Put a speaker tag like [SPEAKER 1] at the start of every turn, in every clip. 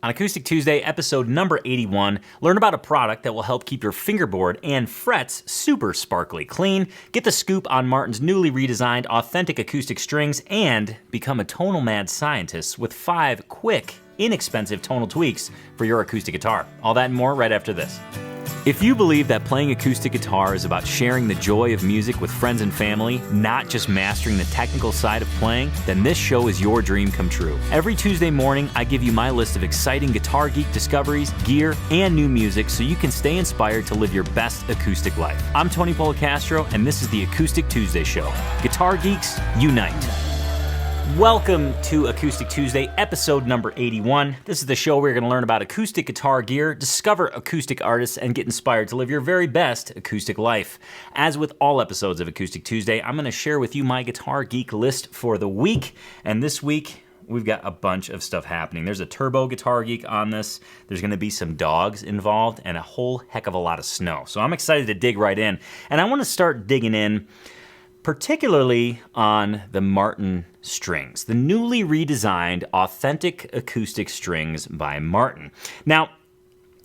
[SPEAKER 1] On Acoustic Tuesday, episode number 81, learn about a product that will help keep your fingerboard and frets super sparkly clean, get the scoop on Martin's newly redesigned authentic acoustic strings, and become a tonal mad scientist with 5 quick, inexpensive tonal tweaks for your acoustic guitar. All that and more right after this. If you believe that playing acoustic guitar is about sharing the joy of music with friends and family, not just mastering the technical side of playing, then this show is your dream come true. Every Tuesday morning, I give you my list of exciting Guitar Geek discoveries, gear, and new music so you can stay inspired to live your best acoustic life. I'm Tony Polecastro, and this is the Acoustic Tuesday Show. Guitar Geeks, unite. Welcome to Acoustic Tuesday, episode number 81. This is the show where you're going to learn about acoustic guitar gear, discover acoustic artists, and get inspired to live your very best acoustic life. As with all episodes of Acoustic Tuesday, I'm going to share with you my Guitar Geek list for the week. And this week, we've got a bunch of stuff happening. There's a Turbo Guitar Geek on this. There's going to be some dogs involved and a whole heck of a lot of snow. So I'm excited to dig right in. And I want to start digging in particularly on the Martin strings, the newly redesigned authentic acoustic strings by Martin. Now,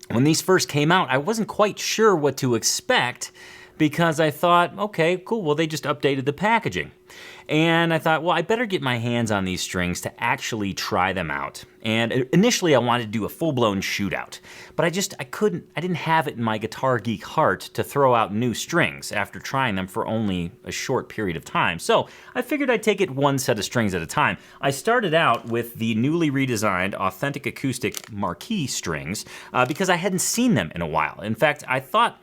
[SPEAKER 1] when these first came out, I wasn't quite sure what to expect because I thought, okay, cool, well, they just updated the packaging. And I thought, well, I better get my hands on these strings to actually try them out. And initially I wanted to do a full-blown shootout, but I didn't have it in my Guitar Geek heart to throw out new strings after trying them for only a short period of time. So I figured I'd take it one set of strings at a time. I started out with the newly redesigned authentic acoustic Marquis strings because I hadn't seen them in a while. In fact, I thought,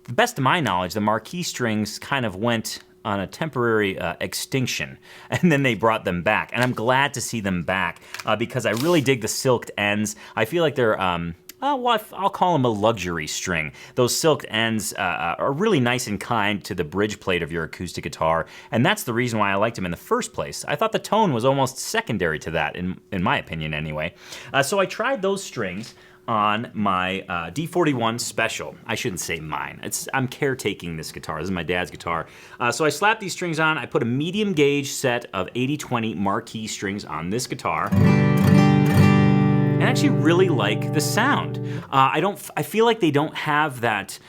[SPEAKER 1] to the best of my knowledge, the Marquis strings kind of went on a temporary extinction, and then they brought them back. And I'm glad to see them back because I really dig the silked ends. I feel like they're, I'll call them a luxury string. Those silked ends are really nice and kind to the bridge plate of your acoustic guitar, and that's the reason why I liked them in the first place. I thought the tone was almost secondary to that, in my opinion anyway. So I tried those strings on my D41 Special. I shouldn't say mine. I'm caretaking this guitar. This is my dad's guitar. So I slapped these strings on. I put a medium gauge set of 80/20 Marquis strings on this guitar. And I actually really like the sound. I feel like they don't have that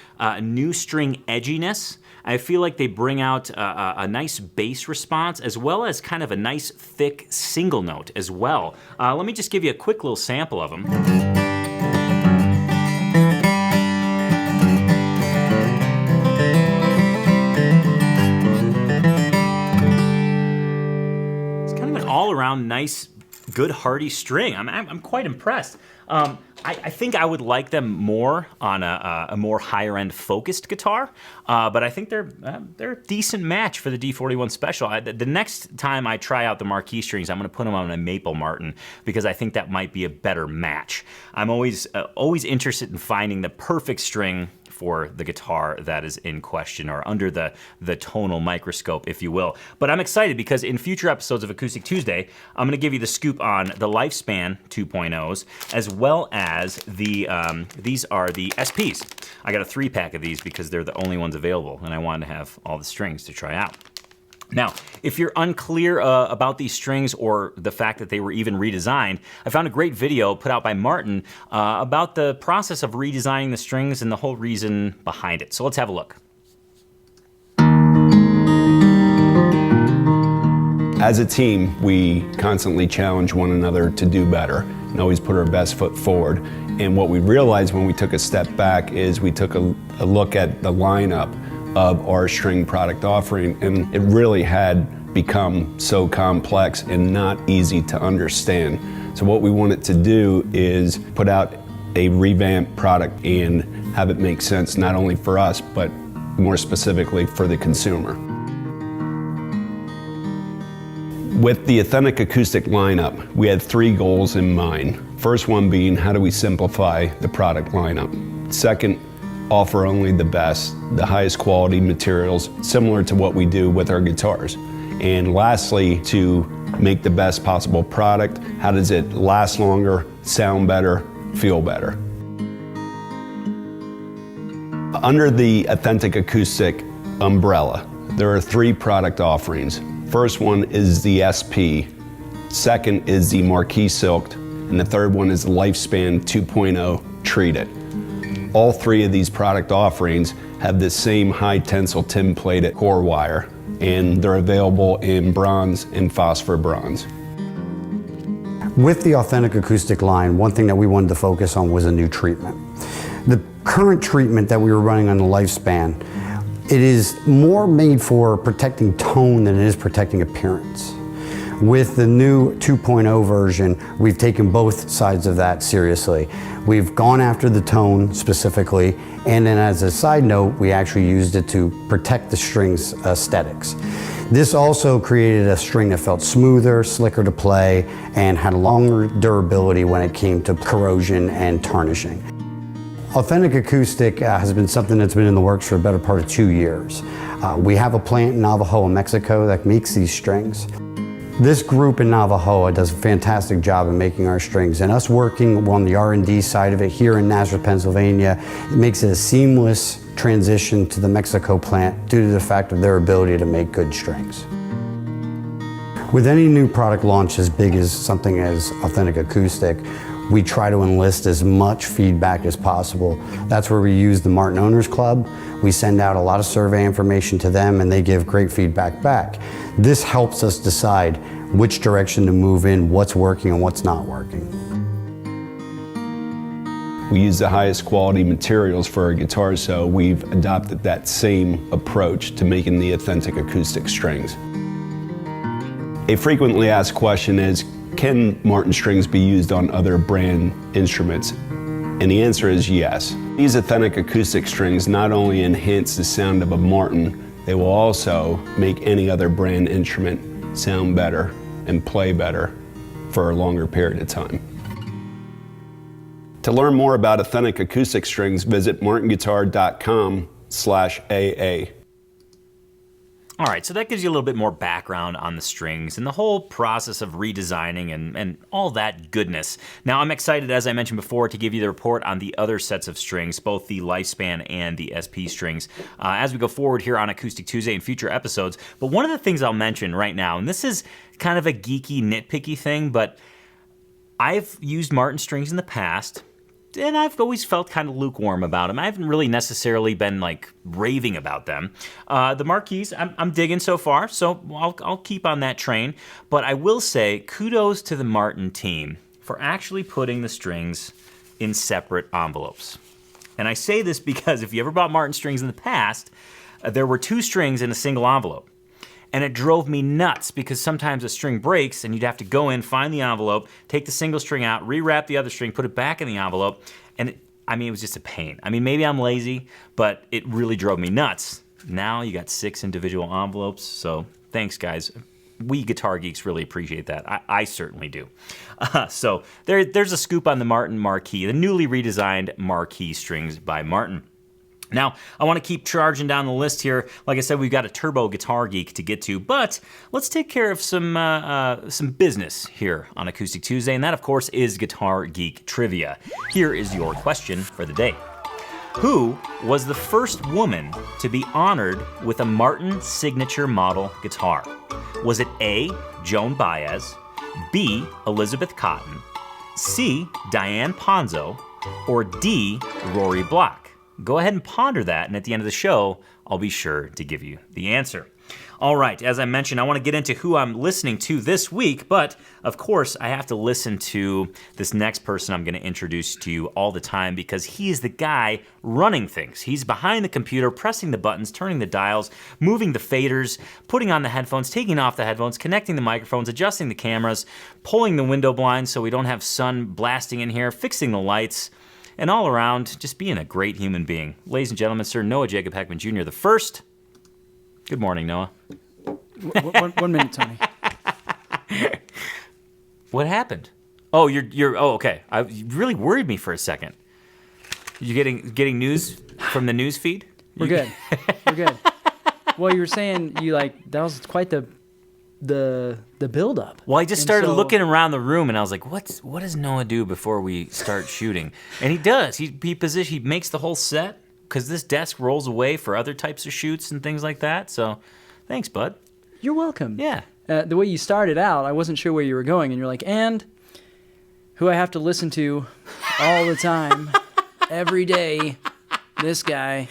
[SPEAKER 1] new string edginess. I feel like they bring out a nice bass response as well as kind of a nice thick single note as well. Let me just give you a quick little sample of them. All around nice, good hearty string. I'm quite impressed. I think I would like them more on a more higher end focused guitar, but I think they're a decent match for the D41 Special. The next time I try out the Marquis strings, I'm going to put them on a Maple Martin because I think that might be a better match. I'm always interested in finding the perfect string for the guitar that is in question, or under the tonal microscope, if you will. But I'm excited because in future episodes of Acoustic Tuesday, I'm going to give you the scoop on the Lifespan 2.0s, as well as these are the SPs. I got a 3-pack of these because they're the only ones available, and I wanted to have all the strings to try out. Now, if you're unclear about these strings or the fact that they were even redesigned, I found a great video put out by Martin about the process of redesigning the strings and the whole reason behind it. So let's have a look.
[SPEAKER 2] As a team, we constantly challenge one another to do better and always put our best foot forward. And what we realized when we took a step back is we took a look at the lineup of our string product offering, and it really had become so complex and not easy to understand. So what we wanted to do is put out a revamped product and have it make sense not only for us, but more specifically for the consumer. With the authentic acoustic lineup, we had 3 goals in mind. First one being, how do we simplify the product lineup? Second, offer only the best, the highest quality materials, similar to what we do with our guitars. And lastly, to make the best possible product, how does it last longer, sound better, feel better? Under the authentic acoustic umbrella, there are 3 product offerings. First one is the SP, second is the Marquis Silked, and the third one is Lifespan 2.0 Treated. All three of these product offerings have the same high tensile tin plated core wire, and they're available in bronze and phosphor bronze.
[SPEAKER 3] With the Authentic Acoustic line, one thing that we wanted to focus on was a new treatment. The current treatment that we were running on the Lifespan, it is more made for protecting tone than it is protecting appearance. With the new 2.0 version, we've taken both sides of that seriously. We've gone after the tone specifically, and then as a side note, we actually used it to protect the string's aesthetics. This also created a string that felt smoother, slicker to play, and had longer durability when it came to corrosion and tarnishing. Authentic Acoustic has been something that's been in the works for a better part of 2 years. We have a plant in Navajo, Mexico that makes these strings. This group in Navajo does a fantastic job in making our strings, and us working on the R&D side of it here in Nazareth, Pennsylvania, it makes it a seamless transition to the Mexico plant due to the fact of their ability to make good strings. With any new product launch as big as something as Authentic Acoustic, we try to enlist as much feedback as possible. That's where we use the Martin Owners Club. We send out a lot of survey information to them and they give great feedback back. This helps us decide which direction to move in, what's working and what's not working.
[SPEAKER 2] We use the highest quality materials for our guitars, so we've adopted that same approach to making the authentic acoustic strings. A frequently asked question is, can Martin strings be used on other brand instruments? And the answer is yes. These authentic acoustic strings not only enhance the sound of a Martin, they will also make any other brand instrument sound better and play better for a longer period of time. To learn more about authentic acoustic strings, visit martinguitar.com/AA.
[SPEAKER 1] All right, so that gives you a little bit more background on the strings and the whole process of redesigning and all that goodness. Now, I'm excited, as I mentioned before, to give you the report on the other sets of strings, both the Lifespan and the SP strings, as we go forward here on Acoustic Tuesday and future episodes. But one of the things I'll mention right now, and this is kind of a geeky, nitpicky thing, but I've used Martin strings in the past, and I've always felt kind of lukewarm about them. I haven't really necessarily been like raving about them. The Marquis, I'm digging so far, so I'll keep on that train. But I will say kudos to the Martin team for actually putting the strings in separate envelopes. And I say this because if you ever bought Martin strings in the past, there were 2 strings in a single envelope. And it drove me nuts because sometimes a string breaks and you'd have to go in, find the envelope, take the single string out, rewrap the other string, put it back in the envelope. And it was just a pain. I mean, maybe I'm lazy, but it really drove me nuts. Now you got 6 individual envelopes. So thanks, guys. We guitar geeks really appreciate that. I certainly do. So there's a scoop on the Martin Marquis, the newly redesigned Marquis strings by Martin. Now, I want to keep charging down the list here. Like I said, we've got a Turbo Guitar Geek to get to, but let's take care of some business here on Acoustic Tuesday, and that, of course, is Guitar Geek Trivia. Here is your question for the day. Who was the first woman to be honored with a Martin signature model guitar? Was it A, Joan Baez, B, Elizabeth Cotton, C, Diane Ponzo, or D, Rory Block? Go ahead and ponder that, and at the end of the show, I'll be sure to give you the answer. All right, as I mentioned, I want to get into who I'm listening to this week, but of course, I have to listen to this next person I'm going to introduce to you all the time because he is the guy running things. He's behind the computer, pressing the buttons, turning the dials, moving the faders, putting on the headphones, taking off the headphones, connecting the microphones, adjusting the cameras, pulling the window blinds so we don't have sun blasting in here, fixing the lights, and all around, just being a great human being. Ladies and gentlemen, Sir Noah Jacob Heckman Jr. the first. Good morning, Noah.
[SPEAKER 4] One minute, Tony.
[SPEAKER 1] What happened? Oh, you're. Oh, okay. You really worried me for a second. You getting news from the news feed?
[SPEAKER 4] We're good. Well, you were saying that was quite the build up.
[SPEAKER 1] Well, I just started looking around the room and I was like, what does Noah do before we start shooting? And he does. He makes the whole set because this desk rolls away for other types of shoots and things like that. So, thanks, bud.
[SPEAKER 4] You're welcome.
[SPEAKER 1] Yeah.
[SPEAKER 4] The way you started out, I wasn't sure where you were going, and you're like, and who I have to listen to all the time, every day. This guy.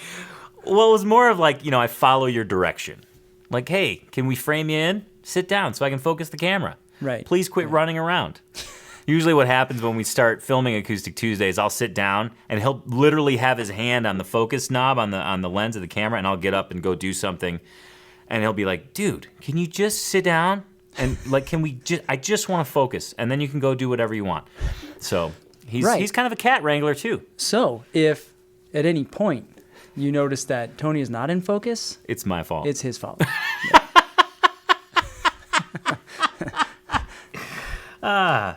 [SPEAKER 1] Well, it was more of like, I follow your direction. Like, hey, can we frame you in? Sit down so I can focus the camera.
[SPEAKER 4] Right.
[SPEAKER 1] Please quit running around. Usually what happens when we start filming Acoustic Tuesdays, I'll sit down and he'll literally have his hand on the focus knob on the lens of the camera, and I'll get up and go do something, and he'll be like, dude, can you just sit down? And like, I just want to focus, and then you can go do whatever you want. So he's kind of a cat wrangler too.
[SPEAKER 4] So if at any point you notice that Tony is not in focus,
[SPEAKER 1] it's my fault.
[SPEAKER 4] it's his fault.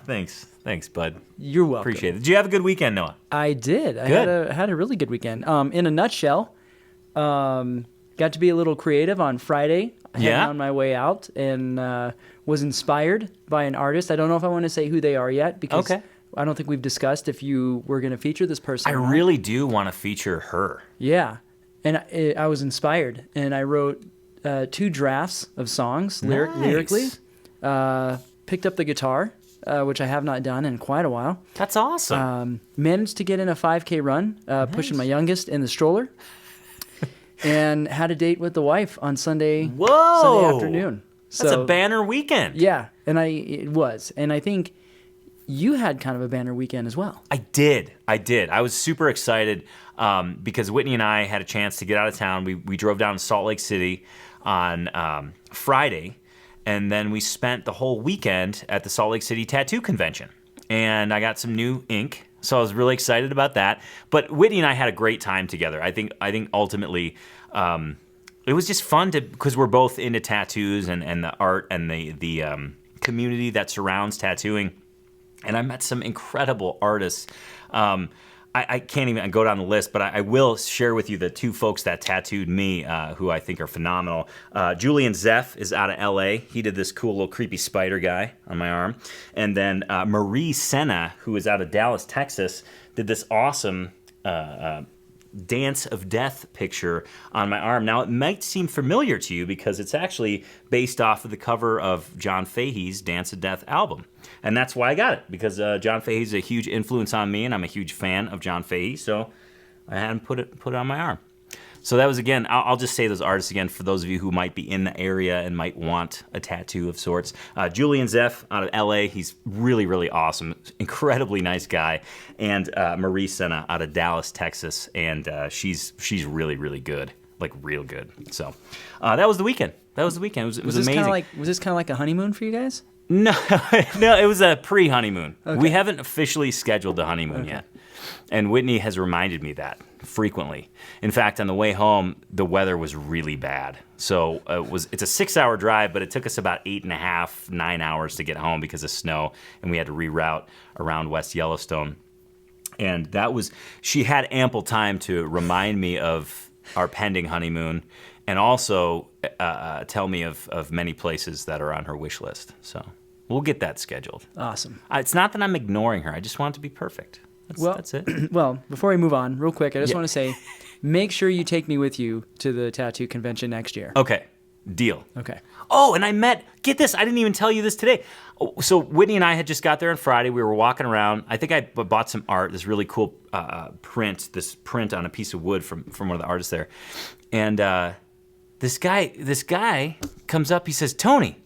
[SPEAKER 1] Thanks. Thanks, bud.
[SPEAKER 4] You're welcome.
[SPEAKER 1] Appreciate it. Did you have a good weekend, Noah?
[SPEAKER 4] I did. I
[SPEAKER 1] Good.
[SPEAKER 4] had a really good weekend. In a nutshell, got to be a little creative on Friday. Heading on my way out, and was inspired by an artist. I don't know if I want to say who they are yet, because I don't think we've discussed if you were going to feature this person.
[SPEAKER 1] I really do want to feature her.
[SPEAKER 4] Yeah, and I was inspired, and I wrote 2 drafts of songs lyrically. Picked up the guitar, which I have not done in quite a while.
[SPEAKER 1] That's awesome.
[SPEAKER 4] Managed to get in a 5K run, pushing my youngest in the stroller, and had a date with the wife on Sunday afternoon.
[SPEAKER 1] That's a banner weekend.
[SPEAKER 4] Yeah, and it was. And I think you had kind of a banner weekend as well.
[SPEAKER 1] I did. I was super excited because Whitney and I had a chance to get out of town. We drove down to Salt Lake City on Friday, and then we spent the whole weekend at the Salt Lake City Tattoo Convention. And I got some new ink, so I was really excited about that. But Whitney and I had a great time together. I think ultimately it was just fun because we're both into tattoos and the art and the community that surrounds tattooing. And I met some incredible artists. I can't even go down the list, but I will share with you the 2 folks that tattooed me who I think are phenomenal. Julian Zeff is out of LA. He did this cool little creepy spider guy on my arm. And then Marie Senna, who is out of Dallas, Texas, did this awesome Dance of Death picture on my arm. Now, it might seem familiar to you because it's actually based off of the cover of John Fahey's Dance of Death album. And that's why I got it, because John Fahey's a huge influence on me, and I'm a huge fan of John Fahey, so I had him put it on my arm. So that was, again, I'll just say those artists again for those of you who might be in the area and might want a tattoo of sorts. Julian Zeff out of LA, he's really, really awesome, incredibly nice guy. And Marie Senna out of Dallas, Texas, and she's really, really good, like real good. So that was the weekend. It was amazing.
[SPEAKER 4] Was this kind of like a honeymoon for you guys?
[SPEAKER 1] No, it was a pre-honeymoon. Okay. We haven't officially scheduled the honeymoon yet. And Whitney has reminded me that frequently. In fact, on the way home, the weather was really bad. So it's a 6-hour drive, but it took us about 8.5, 9 hours to get home because of snow, and we had to reroute around West Yellowstone. And she had ample time to remind me of our pending honeymoon, and also tell me of many places that are on her wish list. So we'll get that scheduled.
[SPEAKER 4] Awesome.
[SPEAKER 1] It's not that I'm ignoring her. I just want it to be perfect. That's it.
[SPEAKER 4] Well, before we move on, real quick, I just want to say, make sure you take me with you to the tattoo convention next year.
[SPEAKER 1] Okay. Deal.
[SPEAKER 4] Okay.
[SPEAKER 1] Oh, and get this, I didn't even tell you this today. So Whitney and I had just got there on Friday. We were walking around. I think I bought some art, this really cool print on a piece of wood from one of the artists there. And this guy comes up, he says, "Tony."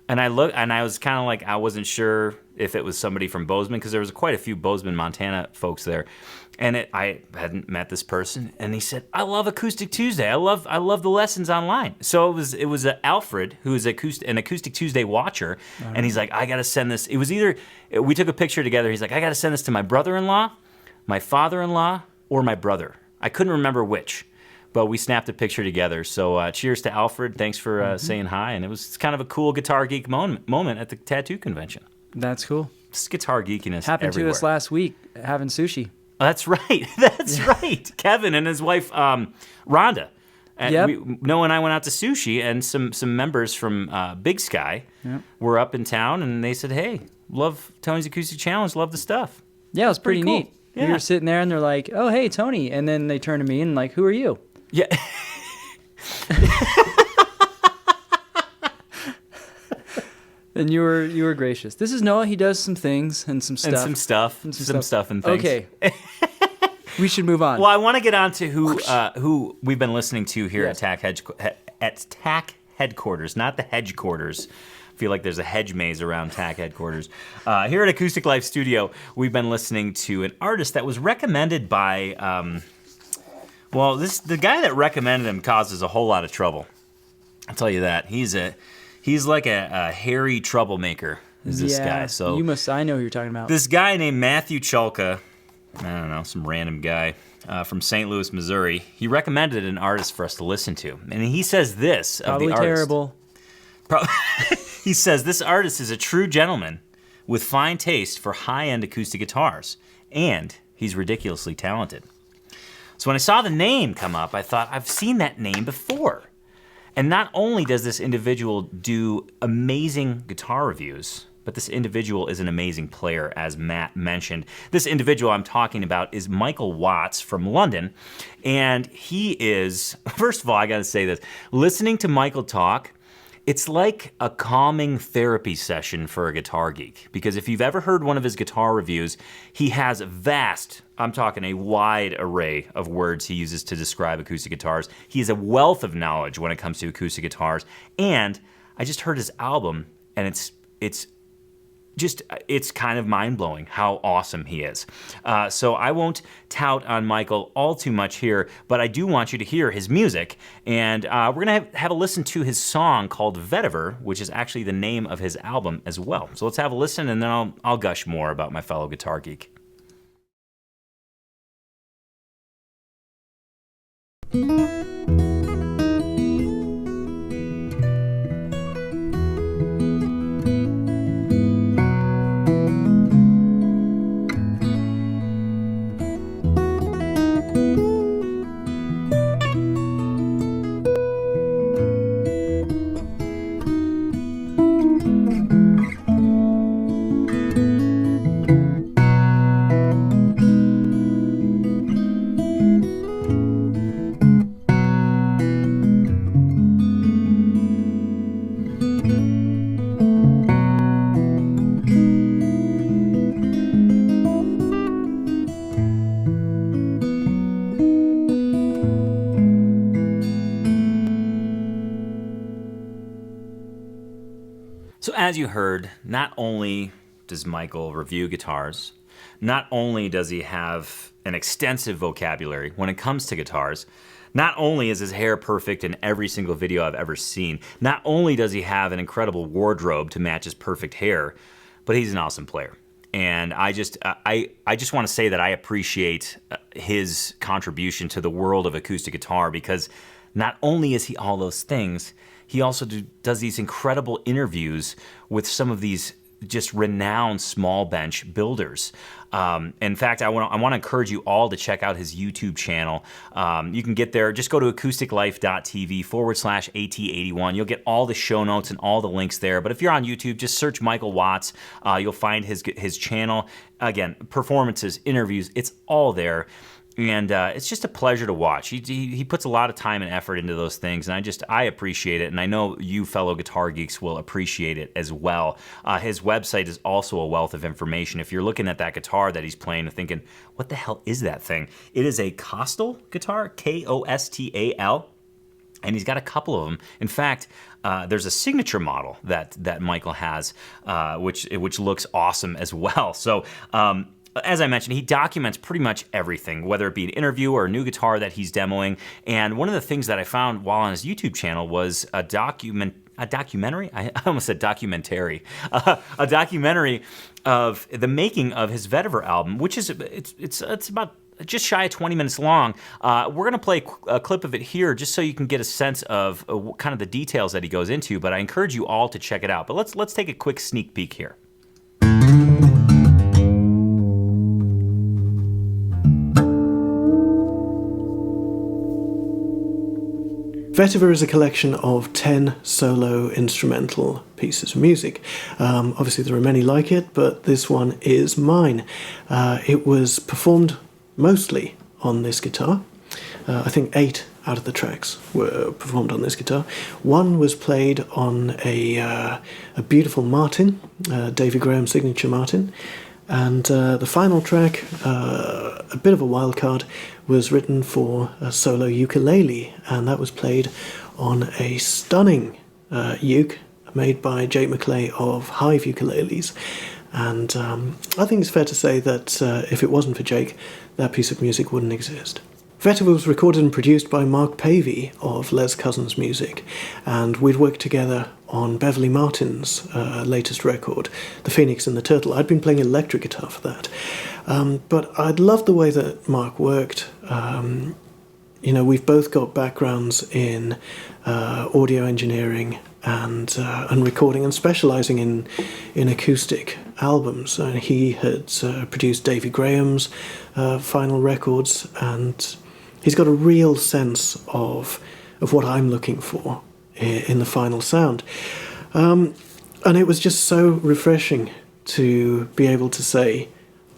[SPEAKER 1] And I look, and I was kind of like, I wasn't sure if it was somebody from Bozeman, because there was quite a few Bozeman, Montana folks there. And I hadn't met this person, and he said, "I love Acoustic Tuesday. I love the lessons online." So it was Alfred, who is an Acoustic Tuesday watcher, and he's like, "I gotta send this." It was we took a picture together. He's like, "I gotta send this to my brother-in-law, my father-in-law, or my brother." I couldn't remember which, but we snapped a picture together. So cheers to Alfred. Thanks for saying hi, and it's kind of a cool Guitar Geek moment at the tattoo convention.
[SPEAKER 4] That's cool.
[SPEAKER 1] It's guitar geekiness
[SPEAKER 4] happened
[SPEAKER 1] everywhere.
[SPEAKER 4] to us last week having sushi.
[SPEAKER 1] Oh, that's right. That's right. Kevin and his wife, Rhonda. Noah and I went out to sushi, and some members from Big Sky were up in town, and they said, "Hey, love Tony's Acoustic Challenge. Love the stuff."
[SPEAKER 4] Yeah, it was pretty
[SPEAKER 1] cool.
[SPEAKER 4] neat. Yeah. We were sitting there, and they're like, "Oh, hey, Tony." And then they turned to me and like, "Who are you?"
[SPEAKER 1] Yeah.
[SPEAKER 4] And you were gracious. This is Noah. He does some things and some stuff.
[SPEAKER 1] And some stuff and things.
[SPEAKER 4] Okay. We should move on.
[SPEAKER 1] Well, I want to get on to who we've been listening to here at TAC headquarters, not the hedge quarters. I feel like there's a hedge maze around TAC headquarters. Here at Acoustic Life Studio, we've been listening to an artist that was recommended by, the guy that recommended him causes a whole lot of trouble. I'll tell you that. He's like a hairy troublemaker, is this guy. So
[SPEAKER 4] I know who you're talking about.
[SPEAKER 1] This guy named Matthew Chulka, I don't know, some random guy from St. Louis, Missouri, he recommended an artist for us to listen to. And he says this
[SPEAKER 4] Probably
[SPEAKER 1] of the artist.
[SPEAKER 4] terrible.
[SPEAKER 1] He says, this artist is a true gentleman with fine taste for high-end acoustic guitars, and he's ridiculously talented. So when I saw the name come up, I thought, I've seen that name before. And not only does this individual do amazing guitar reviews, but this individual is an amazing player, as Matt mentioned. This individual I'm talking about is Michael Watts from London, and he is, first of all, I gotta say this, listening to Michael talk, it's like a calming therapy session for a guitar geek, because if you've ever heard one of his guitar reviews, he has I'm talking a wide array of words he uses to describe acoustic guitars. He has a wealth of knowledge when it comes to acoustic guitars, and I just heard his album, and it's kind of mind-blowing how awesome he is. So I won't tout on Michael all too much here, but I do want you to hear his music, and we're going to have a listen to his song called Vetiver, which is actually the name of his album as well. So let's have a listen, and then I'll gush more about my fellow guitar geek. So as you heard, not only does Michael review guitars, not only does he have an extensive vocabulary when it comes to guitars, not only is his hair perfect in every single video I've ever seen, not only does he have an incredible wardrobe to match his perfect hair, but he's an awesome player. And I just want to say that I appreciate his contribution to the world of acoustic guitar, because not only is he all those things, he also does these incredible interviews with some of these just renowned small bench builders. In fact, I want to encourage you all to check out his YouTube channel. You can get there. Just go to acousticlife.tv/AT81. You'll get all the show notes and all the links there. But if you're on YouTube, just search Michael Watts. You'll find his channel. Again, performances, interviews, it's all there. And it's just a pleasure to watch. He puts a lot of time and effort into those things, and I appreciate it, and I know you fellow guitar geeks will appreciate it as well. His website is also a wealth of information. If you're looking at that guitar that he's playing and thinking, what the hell is that thing? It is a Kostal guitar, Kostal, and he's got a couple of them. In fact, there's a signature model that Michael has, which looks awesome as well. So, as I mentioned, he documents pretty much everything, whether it be an interview or a new guitar that he's demoing. And one of the things that I found while on his YouTube channel was a documentary? I almost said documentary. A documentary of the making of his Vetiver album, which is it's about just shy of 20 minutes long. We're going to play a clip of it here just so you can get a sense of kind of the details that he goes into, but I encourage you all to check it out. But let's take a quick sneak peek here.
[SPEAKER 5] Vetiver is a collection of 10 solo instrumental pieces of music. Obviously there are many like it, but this one is mine. It was performed mostly on this guitar. I think 8 out of the tracks were performed on this guitar. One was played on a beautiful Martin, Davy Graham signature Martin, and the final track, a bit of a wild card, was written for a solo ukulele, and that was played on a stunning uke made by Jake McClay of Hive Ukuleles. And I think it's fair to say that if it wasn't for Jake, that piece of music wouldn't exist. Vetiver was recorded and produced by Mark Pavey of Les Cousins Music, and we'd worked together on Beverly Martin's latest record, The Phoenix and the Turtle. I'd been playing electric guitar for that. But I'd loved the way that Mark worked. We've both got backgrounds in audio engineering and recording, and specialising in acoustic albums. He had produced Davy Graham's final records, and he's got a real sense of what I'm looking for in the final sound. And it was just so refreshing to be able to say,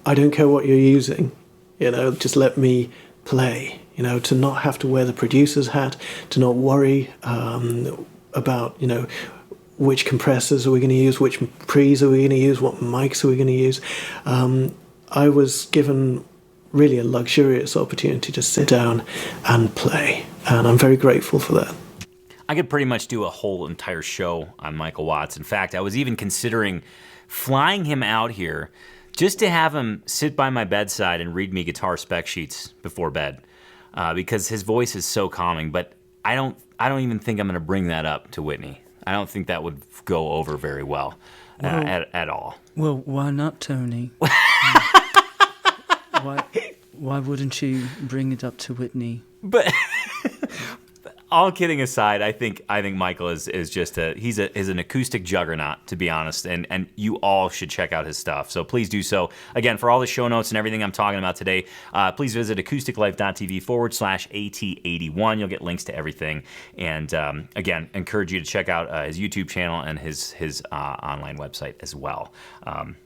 [SPEAKER 5] I don't care what you're using, just let me play, to not have to wear the producer's hat, to not worry about, which compressors are we going to use, which pre's are we going to use, what mics are we going to use. I was given really a luxurious opportunity to sit down and play, and I'm very grateful for that.
[SPEAKER 1] I could pretty much do a whole entire show on Michael Watts. In fact, I was even considering flying him out here just to have him sit by my bedside and read me guitar spec sheets before bed, because his voice is so calming. But I don't even think I'm going to bring that up to Whitney. I don't think that would go over very well at all.
[SPEAKER 4] Well, why not, Tony? Why wouldn't you bring it up to Whitney?
[SPEAKER 1] But all kidding aside, I think Michael is just he's an acoustic juggernaut, to be honest, and you all should check out his stuff. So please do so. Again, for all the show notes and everything I'm talking about today, please visit acousticlife.tv/AT81. You'll get links to everything. And again, encourage you to check out his YouTube channel and his online website as well.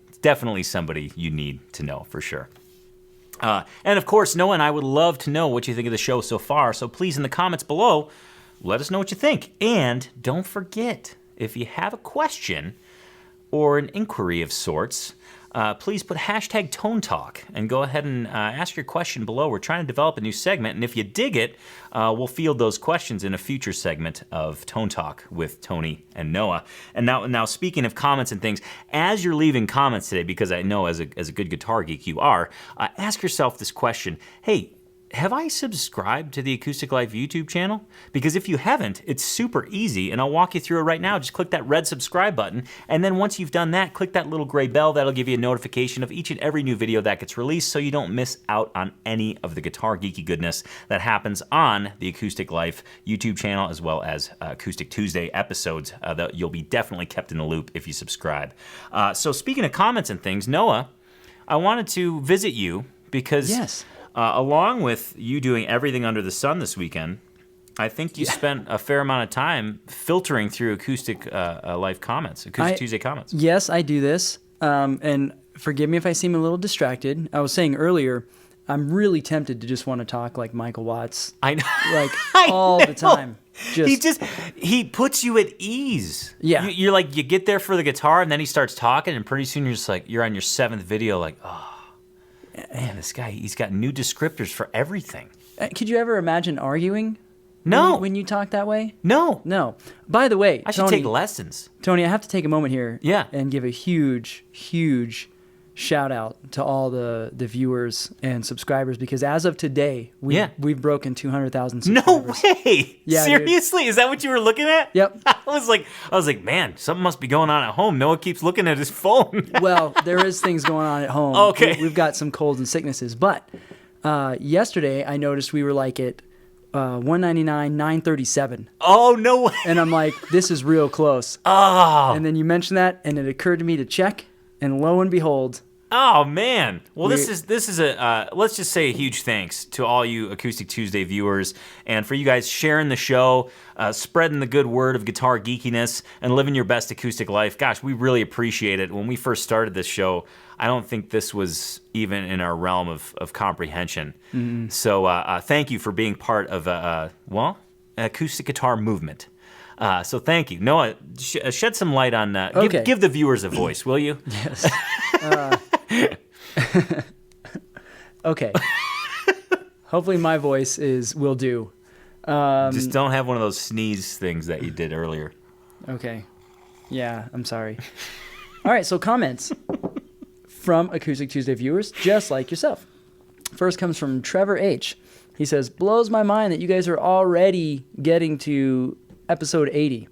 [SPEAKER 1] It's definitely somebody you need to know for sure. And of course, Noah and I would love to know what you think of the show so far, so please in the comments below, let us know what you think. And don't forget, if you have a question or an inquiry of sorts, please put hashtag Tone Talk and go ahead and ask your question below. We're trying to develop a new segment, and if you dig it, we'll field those questions in a future segment of Tone Talk with Tony and Noah. And now speaking of comments and things, as you're leaving comments today, because I know as a good guitar geek you are, ask yourself this question: hey, have I subscribed to the Acoustic Life YouTube channel? Because if you haven't, it's super easy, and I'll walk you through it right now. Just click that red subscribe button, and then once you've done that, click that little gray bell. That'll give you a notification of each and every new video that gets released, so you don't miss out on any of the guitar geeky goodness that happens on the Acoustic Life YouTube channel, as well as Acoustic Tuesday episodes. That you'll be definitely kept in the loop if you subscribe. So speaking of comments and things, Noah, I wanted to visit you because...
[SPEAKER 4] Yes.
[SPEAKER 1] Along with you doing everything under the sun this weekend, I think you spent a fair amount of time filtering through Acoustic Life comments, Acoustic Tuesday comments.
[SPEAKER 4] Yes, I do this. And forgive me if I seem a little distracted. I was saying earlier, I'm really tempted to just want to talk like Michael Watts.
[SPEAKER 1] I know.
[SPEAKER 4] Like all the time.
[SPEAKER 1] He puts you at ease.
[SPEAKER 4] Yeah.
[SPEAKER 1] You're like, you get there for the guitar, and then he starts talking, and pretty soon you're just like, you're on your 7th video, like, oh. Man, this guy, he's got new descriptors for everything.
[SPEAKER 4] Could you ever imagine arguing?
[SPEAKER 1] No.
[SPEAKER 4] When you talk that way?
[SPEAKER 1] No.
[SPEAKER 4] No. By the way,
[SPEAKER 1] I should take lessons.
[SPEAKER 4] Tony, I have to take a moment here.
[SPEAKER 1] Yeah.
[SPEAKER 4] And give a huge, huge shout out to all the viewers and subscribers, because as of today, we've broken 200,000 subscribers.
[SPEAKER 1] No way.
[SPEAKER 4] Yeah,
[SPEAKER 1] seriously? Dude. Is that what you were looking at?
[SPEAKER 4] Yep.
[SPEAKER 1] I was like, man, something must be going on at home. Noah keeps looking at his phone.
[SPEAKER 4] Well, there is things going on at home.
[SPEAKER 1] Okay.
[SPEAKER 4] We've got some colds and sicknesses, but yesterday I noticed we were like at 199, 937.
[SPEAKER 1] Oh, no way.
[SPEAKER 4] And I'm like, this is real close.
[SPEAKER 1] Oh.
[SPEAKER 4] And then you mentioned that, and it occurred to me to check, and lo and behold,
[SPEAKER 1] Oh man! Well, this is a let's just say a huge thanks to all you Acoustic Tuesday viewers, and for you guys sharing the show, spreading the good word of guitar geekiness, and living your best acoustic life. Gosh, we really appreciate it. When we first started this show, I don't think this was even in our realm of comprehension. Mm-hmm. So thank you for being part of an acoustic guitar movement. So thank you, Noah. Shed some light on.
[SPEAKER 4] Okay.
[SPEAKER 1] Give the viewers a voice, will you?
[SPEAKER 4] Yes. Okay. Hopefully my voice will do.
[SPEAKER 1] Just don't have one of those sneeze things that you did earlier.
[SPEAKER 4] Okay. Yeah, I'm sorry. All right, so comments from Acoustic Tuesday viewers, just like yourself. First comes from Trevor H. He says, blows my mind that you guys are already getting to episode 80.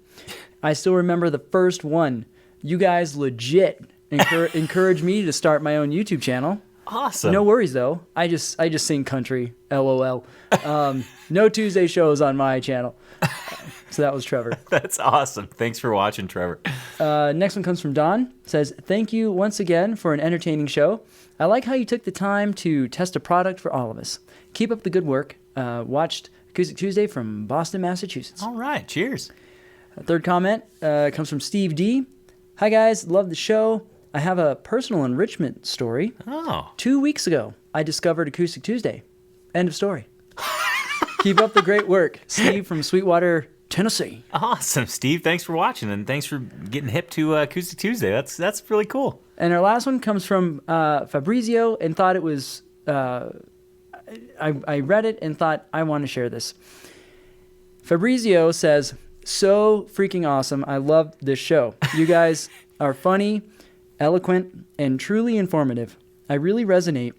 [SPEAKER 4] I still remember the first one. You guys legit encouraged me to start my own YouTube channel.
[SPEAKER 1] Awesome.
[SPEAKER 4] No worries though. I just sing country. LOL. No Tuesday shows on my channel. So that was Trevor.
[SPEAKER 1] That's awesome. Thanks for watching, Trevor.
[SPEAKER 4] Next one comes from Don. Says, thank you once again for an entertaining show. I like how you took the time to test a product for all of us. Keep up the good work. Watched Acoustic Tuesday from Boston, Massachusetts.
[SPEAKER 1] All right. Cheers.
[SPEAKER 4] Third comment comes from Steve D. Hi guys, love the show. I have a personal enrichment story.
[SPEAKER 1] Oh.
[SPEAKER 4] 2 weeks ago, I discovered Acoustic Tuesday. End of story. Keep up the great work. Steve from Sweetwater, Tennessee.
[SPEAKER 1] Awesome, Steve. Thanks for watching, and thanks for getting hip to Acoustic Tuesday. That's really cool.
[SPEAKER 4] And our last one comes from Fabrizio and thought it was... I read it and thought, I want to share this. Fabrizio says, so freaking awesome. I love this show. You guys are funny, eloquent, and truly informative. I really resonate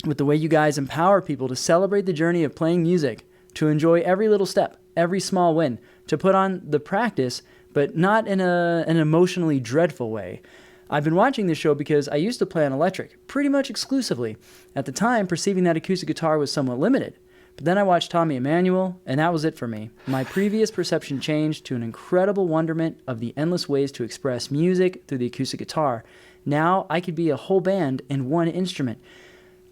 [SPEAKER 4] with the way you guys empower people to celebrate the journey of playing music, to enjoy every little step, every small win, to put on the practice, but not in an emotionally dreadful way. I've been watching this show because I used to play on electric, pretty much exclusively. At the time, perceiving that acoustic guitar was somewhat limited. But then I watched Tommy Emmanuel, and that was it for me. My previous perception changed to an incredible wonderment of the endless ways to express music through the acoustic guitar. Now I could be a whole band in one instrument.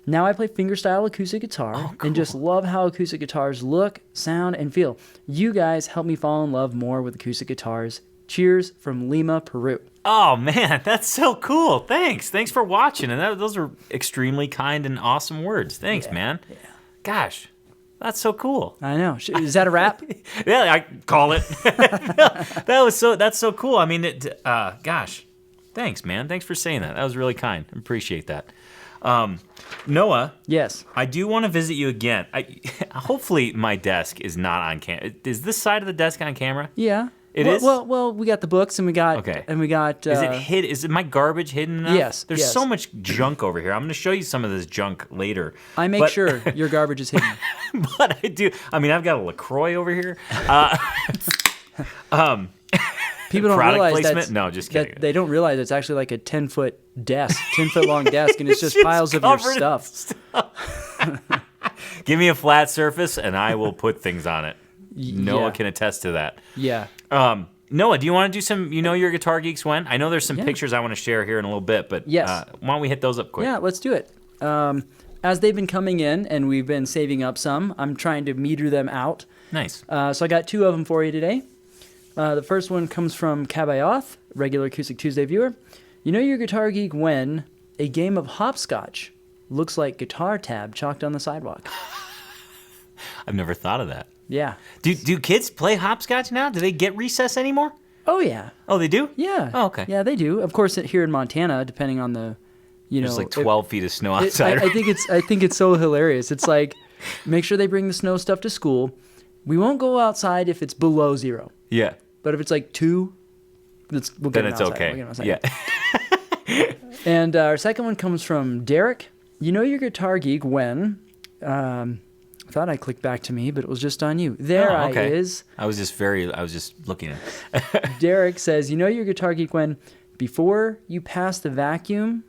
[SPEAKER 4] Now I play fingerstyle acoustic guitar and just love how acoustic guitars look, sound, and feel. You guys helped me fall in love more with acoustic guitars. Cheers from Lima, Peru.
[SPEAKER 1] Oh, man, that's so cool. Thanks for watching, and those are extremely kind and awesome words. Thanks, man. Yeah. Gosh. That's so cool.
[SPEAKER 4] I know. Is that a wrap?
[SPEAKER 1] Yeah, I call it. That's so cool. I mean, gosh, thanks, man. Thanks for saying that. That was really kind. I appreciate that. Noah.
[SPEAKER 4] Yes.
[SPEAKER 1] I do want to visit you again. Hopefully my desk is not on camera. Is this side of the desk on camera?
[SPEAKER 4] Yeah.
[SPEAKER 1] It is?
[SPEAKER 4] Well, we got the books and we got
[SPEAKER 1] Is it hid? Is it my garbage hidden enough?
[SPEAKER 4] Yes.
[SPEAKER 1] There's so much junk over here. I'm going to show you some of this junk later.
[SPEAKER 4] I make sure your garbage is hidden.
[SPEAKER 1] But I do. I mean, I've got a LaCroix over here.
[SPEAKER 4] People don't realize
[SPEAKER 1] placement? No, just kidding.
[SPEAKER 4] They don't realize it's actually like a 10-foot desk, 10-foot long desk, and it's just piles of your stuff.
[SPEAKER 1] Give me a flat surface, and I will put things on it. Noah can attest to that.
[SPEAKER 4] Yeah.
[SPEAKER 1] Noah, do you want to do some, your Guitar Geeks when? I know there's some pictures I want to share here in a little bit, but why don't we hit those up quick?
[SPEAKER 4] Yeah, let's do it. As they've been coming in, and we've been saving up some, I'm trying to meter them out.
[SPEAKER 1] Nice.
[SPEAKER 4] So I got 2 of them for you today. The first one comes from Capo, regular Acoustic Tuesday viewer. You know your Guitar Geek when a game of hopscotch looks like guitar tab chalked on the sidewalk.
[SPEAKER 1] I've never thought of that.
[SPEAKER 4] Yeah.
[SPEAKER 1] Do kids play hopscotch now? Do they get recess anymore?
[SPEAKER 4] Oh, yeah.
[SPEAKER 1] Oh, they do?
[SPEAKER 4] Yeah.
[SPEAKER 1] Oh, okay.
[SPEAKER 4] Yeah, they do. Of course, here in Montana, depending on the,
[SPEAKER 1] There's like 12 feet of snow outside.
[SPEAKER 4] I think it's so hilarious. It's like, make sure they bring the snow stuff to school. We won't go outside if it's below 0.
[SPEAKER 1] Yeah.
[SPEAKER 4] But if it's like 2, we'll get
[SPEAKER 1] then
[SPEAKER 4] them
[SPEAKER 1] it's
[SPEAKER 4] outside.
[SPEAKER 1] okay.
[SPEAKER 4] We'll get them outside. Yeah. And our second one comes from Derek. You know your Guitar Geek when... I thought I clicked back to me, but it was just on you. There is.
[SPEAKER 1] I was just looking at
[SPEAKER 4] Derek says, you know your Guitar Geek when before you pass the vacuum,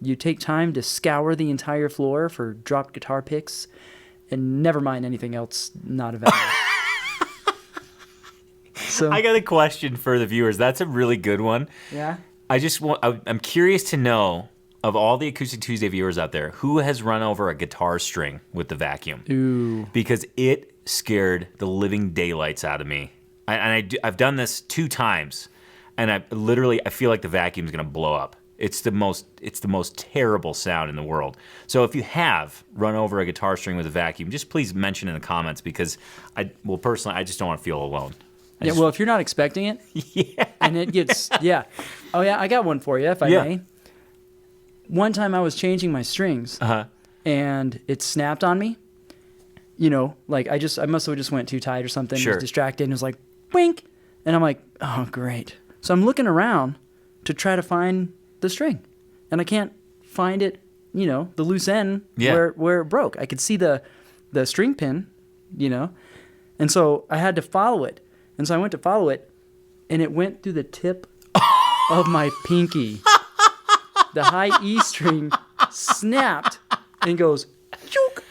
[SPEAKER 4] you take time to scour the entire floor for dropped guitar picks and never mind anything else not available. So
[SPEAKER 1] I got a question for the viewers. That's a really good one.
[SPEAKER 4] Yeah.
[SPEAKER 1] I'm curious to know of all the Acoustic Tuesday viewers out there, who has run over a guitar string with the vacuum?
[SPEAKER 4] Ooh.
[SPEAKER 1] Because it scared the living daylights out of me. I've done this 2 times, and I feel like the vacuum's gonna blow up. It's the most terrible sound in the world. So if you have run over a guitar string with a vacuum, just please mention in the comments, because personally, I just don't want to feel alone.
[SPEAKER 4] Well, if you're not expecting it,
[SPEAKER 1] Yeah.
[SPEAKER 4] and it gets, yeah. Oh, yeah, I got one for you, if I may. One time I was changing my strings, and it snapped on me. You know, like I must have just went too tight or something.
[SPEAKER 1] Sure.
[SPEAKER 4] Was distracted, and it was like, wink. And I'm like, oh, great. So I'm looking around to try to find the string, and I can't find it, you know, the loose end where it broke. I could see the string pin, you know, and so I had to follow it. And so I went to follow it, and it went through the tip of my pinky. The high E string snapped and goes, chook.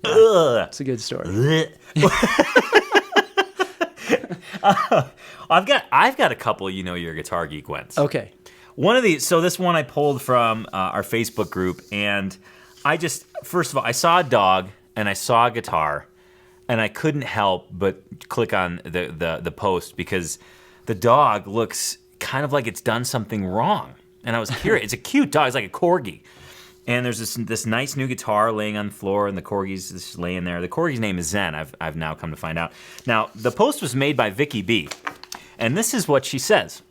[SPEAKER 4] Yeah, it's a good story.
[SPEAKER 1] I've got a couple you're a guitar geek wins.
[SPEAKER 4] Okay.
[SPEAKER 1] One of these, so this one I pulled from our Facebook group, and first of all, I saw a dog and I saw a guitar, and I couldn't help but click on the post, because the dog looks kind of like it's done something wrong. And I was curious. It's a cute dog. It's like a corgi. And there's this nice new guitar laying on the floor, and the corgi's just laying there. The corgi's name is Zen, I've now come to find out. Now, the post was made by Vicky B, and this is what she says.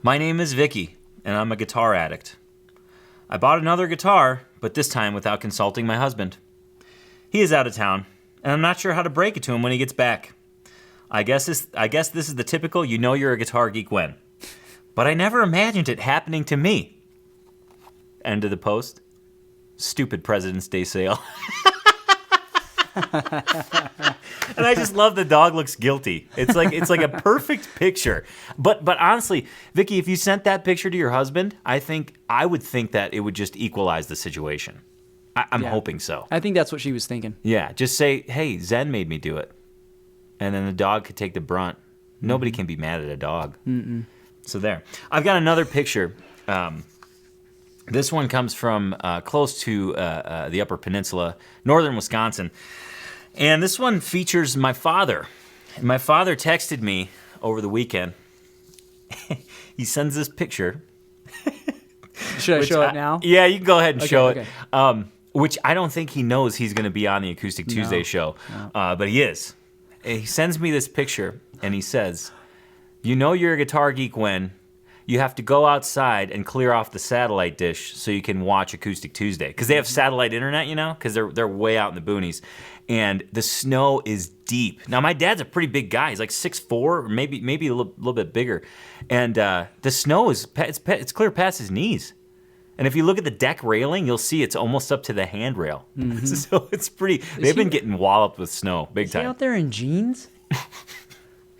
[SPEAKER 1] My name is Vicky, and I'm a guitar addict. I bought another guitar, but this time without consulting my husband. He is out of town, and I'm not sure how to break it to him when he gets back. I guess this is the typical you're a guitar geek when. But I never imagined it happening to me. End of the post. Stupid President's Day sale. And I just love the dog looks guilty. It's like a perfect picture. But honestly, Vicky, if you sent that picture to your husband, I would think that it would just equalize the situation. I'm hoping so.
[SPEAKER 4] I think that's what she was thinking.
[SPEAKER 1] Yeah, just say, hey, Zen made me do it. And then the dog could take the brunt. Nobody can be mad at a dog. Mm-mm. So there. I've got another picture. This one comes from close to the Upper Peninsula, northern Wisconsin. And this one features my father. My father texted me over the weekend. He sends this picture.
[SPEAKER 4] Should I show it now?
[SPEAKER 1] Yeah, you can go ahead and show
[SPEAKER 4] it.
[SPEAKER 1] Okay. Which I don't think he knows he's going to be on the Acoustic Tuesday show. No. But he is. He sends me this picture, and he says, you're a guitar geek when you have to go outside and clear off the satellite dish so you can watch Acoustic Tuesday. Because they have satellite internet, because they're way out in the boonies. And the snow is deep. Now, my dad's a pretty big guy. He's like 6'4", or maybe a little bit bigger. And the snow it's clear past his knees. And if you look at the deck railing, you'll see it's almost up to the handrail. Mm-hmm. So it's pretty... They've been getting walloped with snow big time.
[SPEAKER 4] Is he out there in jeans?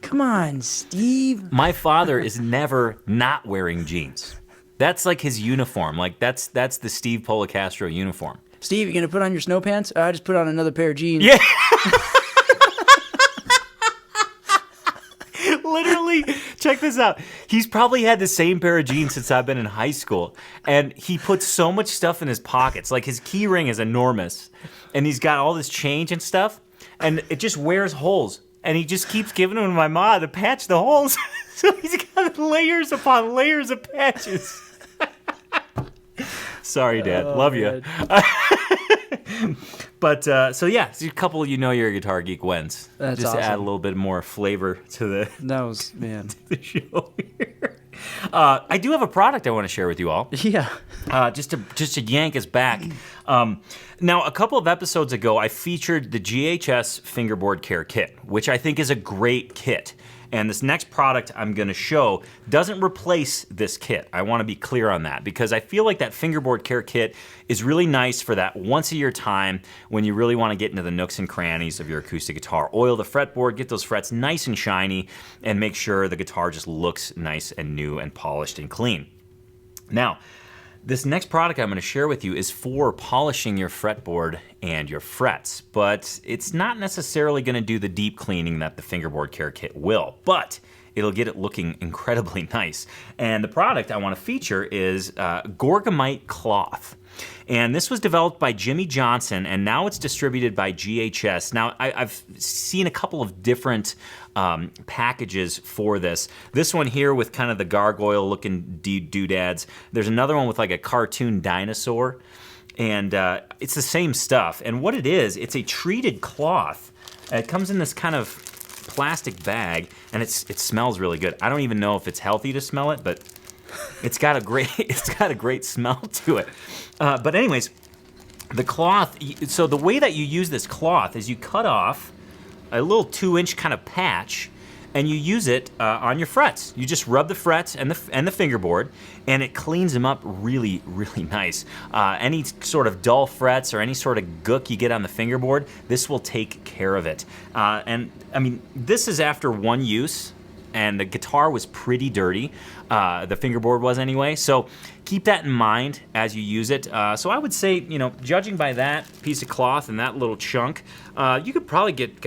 [SPEAKER 4] Come on, Steve.
[SPEAKER 1] My father is never not wearing jeans. That's like his uniform. Like that's the Steve Polecastro uniform.
[SPEAKER 4] Steve, you gonna put on your snow pants? I just put on another pair of jeans.
[SPEAKER 1] Yeah. Literally, check this out. He's probably had the same pair of jeans since I've been in high school. And he puts so much stuff in his pockets. Like his key ring is enormous. And he's got all this change and stuff. And it just wears holes. And he just keeps giving them to my mom to patch the holes. So he's got layers upon layers of patches. Sorry, Dad. Love you. But, so yeah, it's a couple you're a guitar geek wins.
[SPEAKER 4] That's
[SPEAKER 1] just
[SPEAKER 4] awesome.
[SPEAKER 1] to add a little bit more flavor to the the show here. I do have a product I want to share with you all.
[SPEAKER 4] Yeah.
[SPEAKER 1] Just to yank us back. Now, a couple of episodes ago, I featured the Ghs Fingerboard Care Kit, which I think is a great kit. And this next product I'm going to show doesn't replace this kit. I want to be clear on that, because I feel like that Fingerboard Care Kit is really nice for that once-a-year time when you really want to get into the nooks and crannies of your acoustic guitar. Oil the fretboard, get those frets nice and shiny, and make sure the guitar just looks nice and new and polished and clean. Now, this next product I'm going to share with you is for polishing your fretboard and your frets, but it's not necessarily going to do the deep cleaning that the Fingerboard Care Kit will. But it'll get it looking incredibly nice. And the product I want to feature is Gorgomyte Cloth. And this was developed by Jimmy Johnson, and now it's distributed by GHS. Now, I've seen a couple of different packages for this. This one here with kind of the gargoyle-looking doodads. There's another one with like a cartoon dinosaur, and it's the same stuff. And what it is, it's a treated cloth. It comes in this kind of plastic bag, and it smells really good. I don't even know if it's healthy to smell it, but it's got a great smell to it. But anyways, the cloth, so the way that you use this cloth is you cut off a little 2-inch kind of patch, and you use it on your frets. You just rub the frets and the fingerboard, and it cleans them up really, really nice. Any sort of dull frets or any sort of gook you get on the fingerboard, this will take care of it. And I mean, this is after one use, and the guitar was pretty dirty. The fingerboard was anyway. So keep that in mind as you use it. So I would say, judging by that piece of cloth and that little chunk, you could probably get,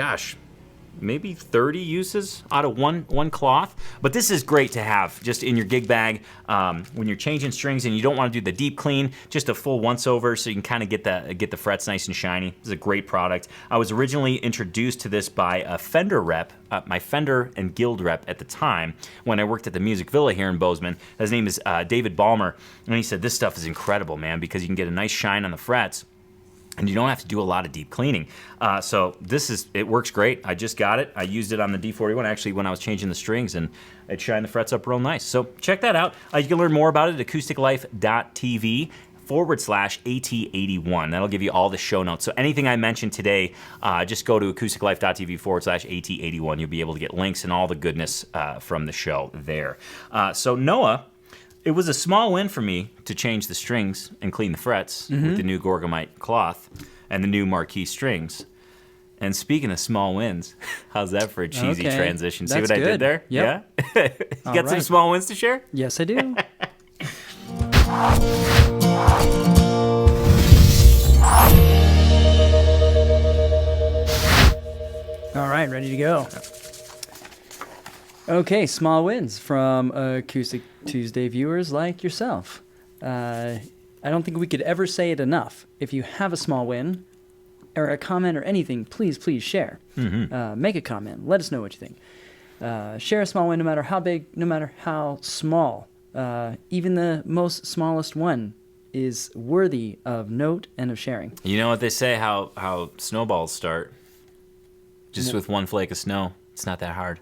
[SPEAKER 1] maybe 30 uses out of one cloth. But this is great to have just in your gig bag when you're changing strings and you don't want to do the deep clean, just a full once over so you can kind of get the frets nice and shiny. This is a great product. I was originally introduced to this by a Fender rep, my Fender and Guild rep at the time when I worked at the Music Villa here in Bozeman. His name is David Ballmer, and he said this stuff is incredible, man, because you can get a nice shine on the frets and you don't have to do a lot of deep cleaning. So it works great. I just got it. I used it on the D41 actually when I was changing the strings, and it shined the frets up real nice. So check that out. You can learn more about it at acousticlife.tv/AT81. That'll give you all the show notes. So anything I mentioned today, just go to acousticlife.tv/AT81. You'll be able to get links and all the goodness from the show there. So Noah, it was a small win for me to change the strings and clean the frets with the new Gorgomyte Cloth and the new Marquis strings. And speaking of small wins, how's that for a cheesy transition? See what I did there?
[SPEAKER 4] Yep.
[SPEAKER 1] Yeah? You got some small wins to share?
[SPEAKER 4] Yes, I do. All right, ready to go. Okay, small wins from Acoustic Tuesday viewers like yourself. I don't think we could ever say it enough. If you have a small win or a comment or anything, please share. Make a comment. Let us know what you think. Share a small win no matter how big, no matter how small. Even the most smallest one is worthy of note and of sharing.
[SPEAKER 1] You know what they say, how snowballs start? Just with one flake of snow. It's not that hard.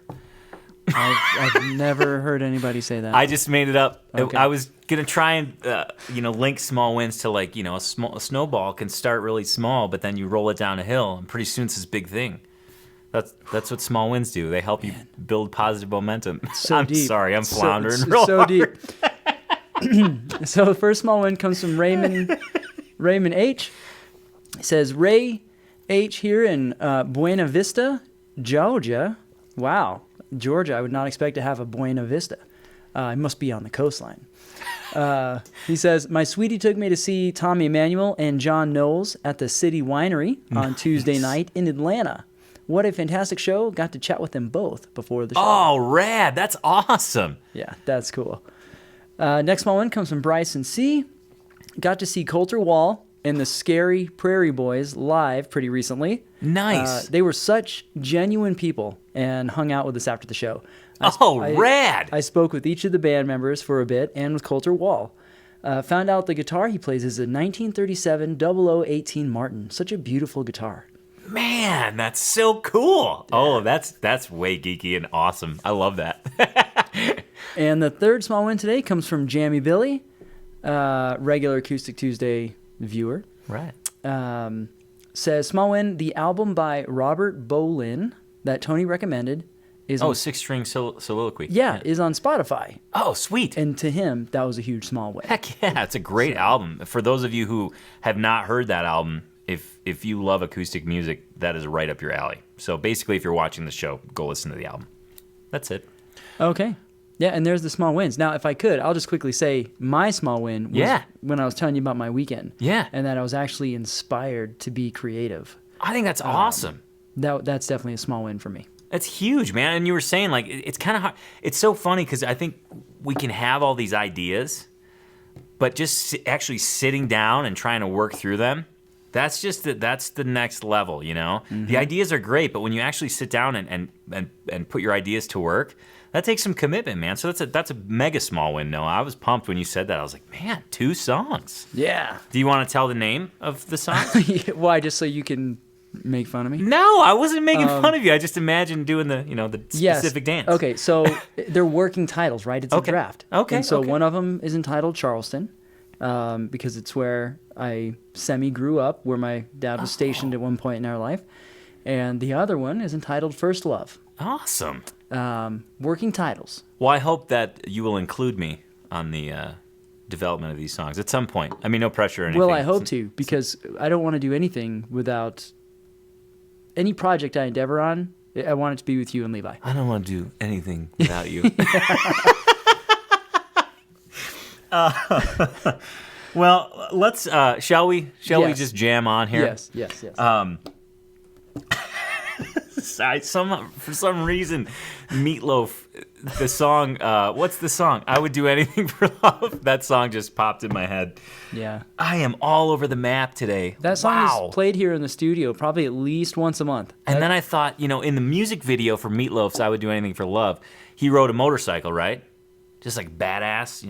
[SPEAKER 4] I've never heard anybody say that.
[SPEAKER 1] I just made it up.
[SPEAKER 4] Okay.
[SPEAKER 1] I was gonna try and link small wins to a snowball can start really small, but then you roll it down a hill, and pretty soon it's this big thing. That's what small wins do. They help you build positive momentum.
[SPEAKER 4] So
[SPEAKER 1] I'm
[SPEAKER 4] deep.
[SPEAKER 1] sorry, I'm floundering
[SPEAKER 4] so
[SPEAKER 1] real hard.
[SPEAKER 4] deep. So the first small win comes from Raymond H. He says, Ray H here in Buena Vista, Georgia. Wow. Georgia, I would not expect to have a Buena Vista. It must be on the coastline. He says, my sweetie took me to see Tommy Emmanuel and John Knowles at the City Winery on Tuesday night in Atlanta. What a fantastic show. Got to chat with them both before the show.
[SPEAKER 1] Oh, rad. That's awesome.
[SPEAKER 4] Yeah, that's cool. Next small one comes from Bryson C. Got to see Coulter Wall and the Scary Prairie Boys live pretty recently.
[SPEAKER 1] Nice.
[SPEAKER 4] They were such genuine people and hung out with us after the show.
[SPEAKER 1] Rad.
[SPEAKER 4] I spoke with each of the band members for a bit and with Coulter Wall. Found out the guitar he plays is a 1937 0018 Martin. Such a beautiful guitar.
[SPEAKER 1] Man, that's so cool. Yeah. Oh, that's way geeky and awesome. I love that.
[SPEAKER 4] And the third small win today comes from Jammy Billy, regular Acoustic Tuesday viewer.
[SPEAKER 1] Right.
[SPEAKER 4] Says, small win, the album by Robert Bolin that Tony recommended is on,
[SPEAKER 1] Six-String Soliloquy.
[SPEAKER 4] Yeah, is on Spotify.
[SPEAKER 1] Oh, sweet.
[SPEAKER 4] And to him, that was a huge small win.
[SPEAKER 1] Heck yeah, it's a great album. For those of you who have not heard that album, if you love acoustic music, that is right up your alley. So basically, if you're watching the show, go listen to the album. That's it.
[SPEAKER 4] Okay. Yeah, and there's the small wins. Now, if I could, I'll just quickly say my small win was when I was telling you about my weekend.
[SPEAKER 1] Yeah.
[SPEAKER 4] And that I was actually inspired to be creative.
[SPEAKER 1] I think that's awesome.
[SPEAKER 4] That's definitely a small win for me.
[SPEAKER 1] That's huge, man. And you were saying, like, it's kind of hard. It's so funny because I think we can have all these ideas, but just actually sitting down and trying to work through them, that's the next level, you know? Mm-hmm. The ideas are great, but when you actually sit down and put your ideas to work, that takes some commitment, man. So that's a mega small win, Noah. I was pumped when you said that. I was like, man, 2 songs.
[SPEAKER 4] Yeah.
[SPEAKER 1] Do you want to tell the name of the song?
[SPEAKER 4] Why, just so you can make fun of me?
[SPEAKER 1] No, I wasn't making fun of you. I just imagined doing the specific dance.
[SPEAKER 4] Okay, so they're working titles, right? It's a draft.
[SPEAKER 1] Okay.
[SPEAKER 4] And so one of them is entitled Charleston, because it's where I grew up, where my dad was stationed at one point in our life. And the other one is entitled First Love.
[SPEAKER 1] Awesome.
[SPEAKER 4] Working titles.
[SPEAKER 1] Well, I hope that you will include me on the development of these songs at some point. I mean, no pressure or anything.
[SPEAKER 4] Well, I hope to, because I don't want to do anything without any project I endeavor on. I want it to be with you and Levi.
[SPEAKER 1] I don't want to do anything without you. Well, let's. Shall we? Shall we just jam on here?
[SPEAKER 4] Yes.
[SPEAKER 1] For some reason, Meatloaf, the song, what's the song? I Would Do Anything for Love. That song just popped in my head.
[SPEAKER 4] Yeah.
[SPEAKER 1] I am all over the map today.
[SPEAKER 4] That song is played here in the studio probably at least once a month.
[SPEAKER 1] And then I thought, in the music video for Meatloaf's I Would Do Anything for Love, he rode a motorcycle, right? Just like badass,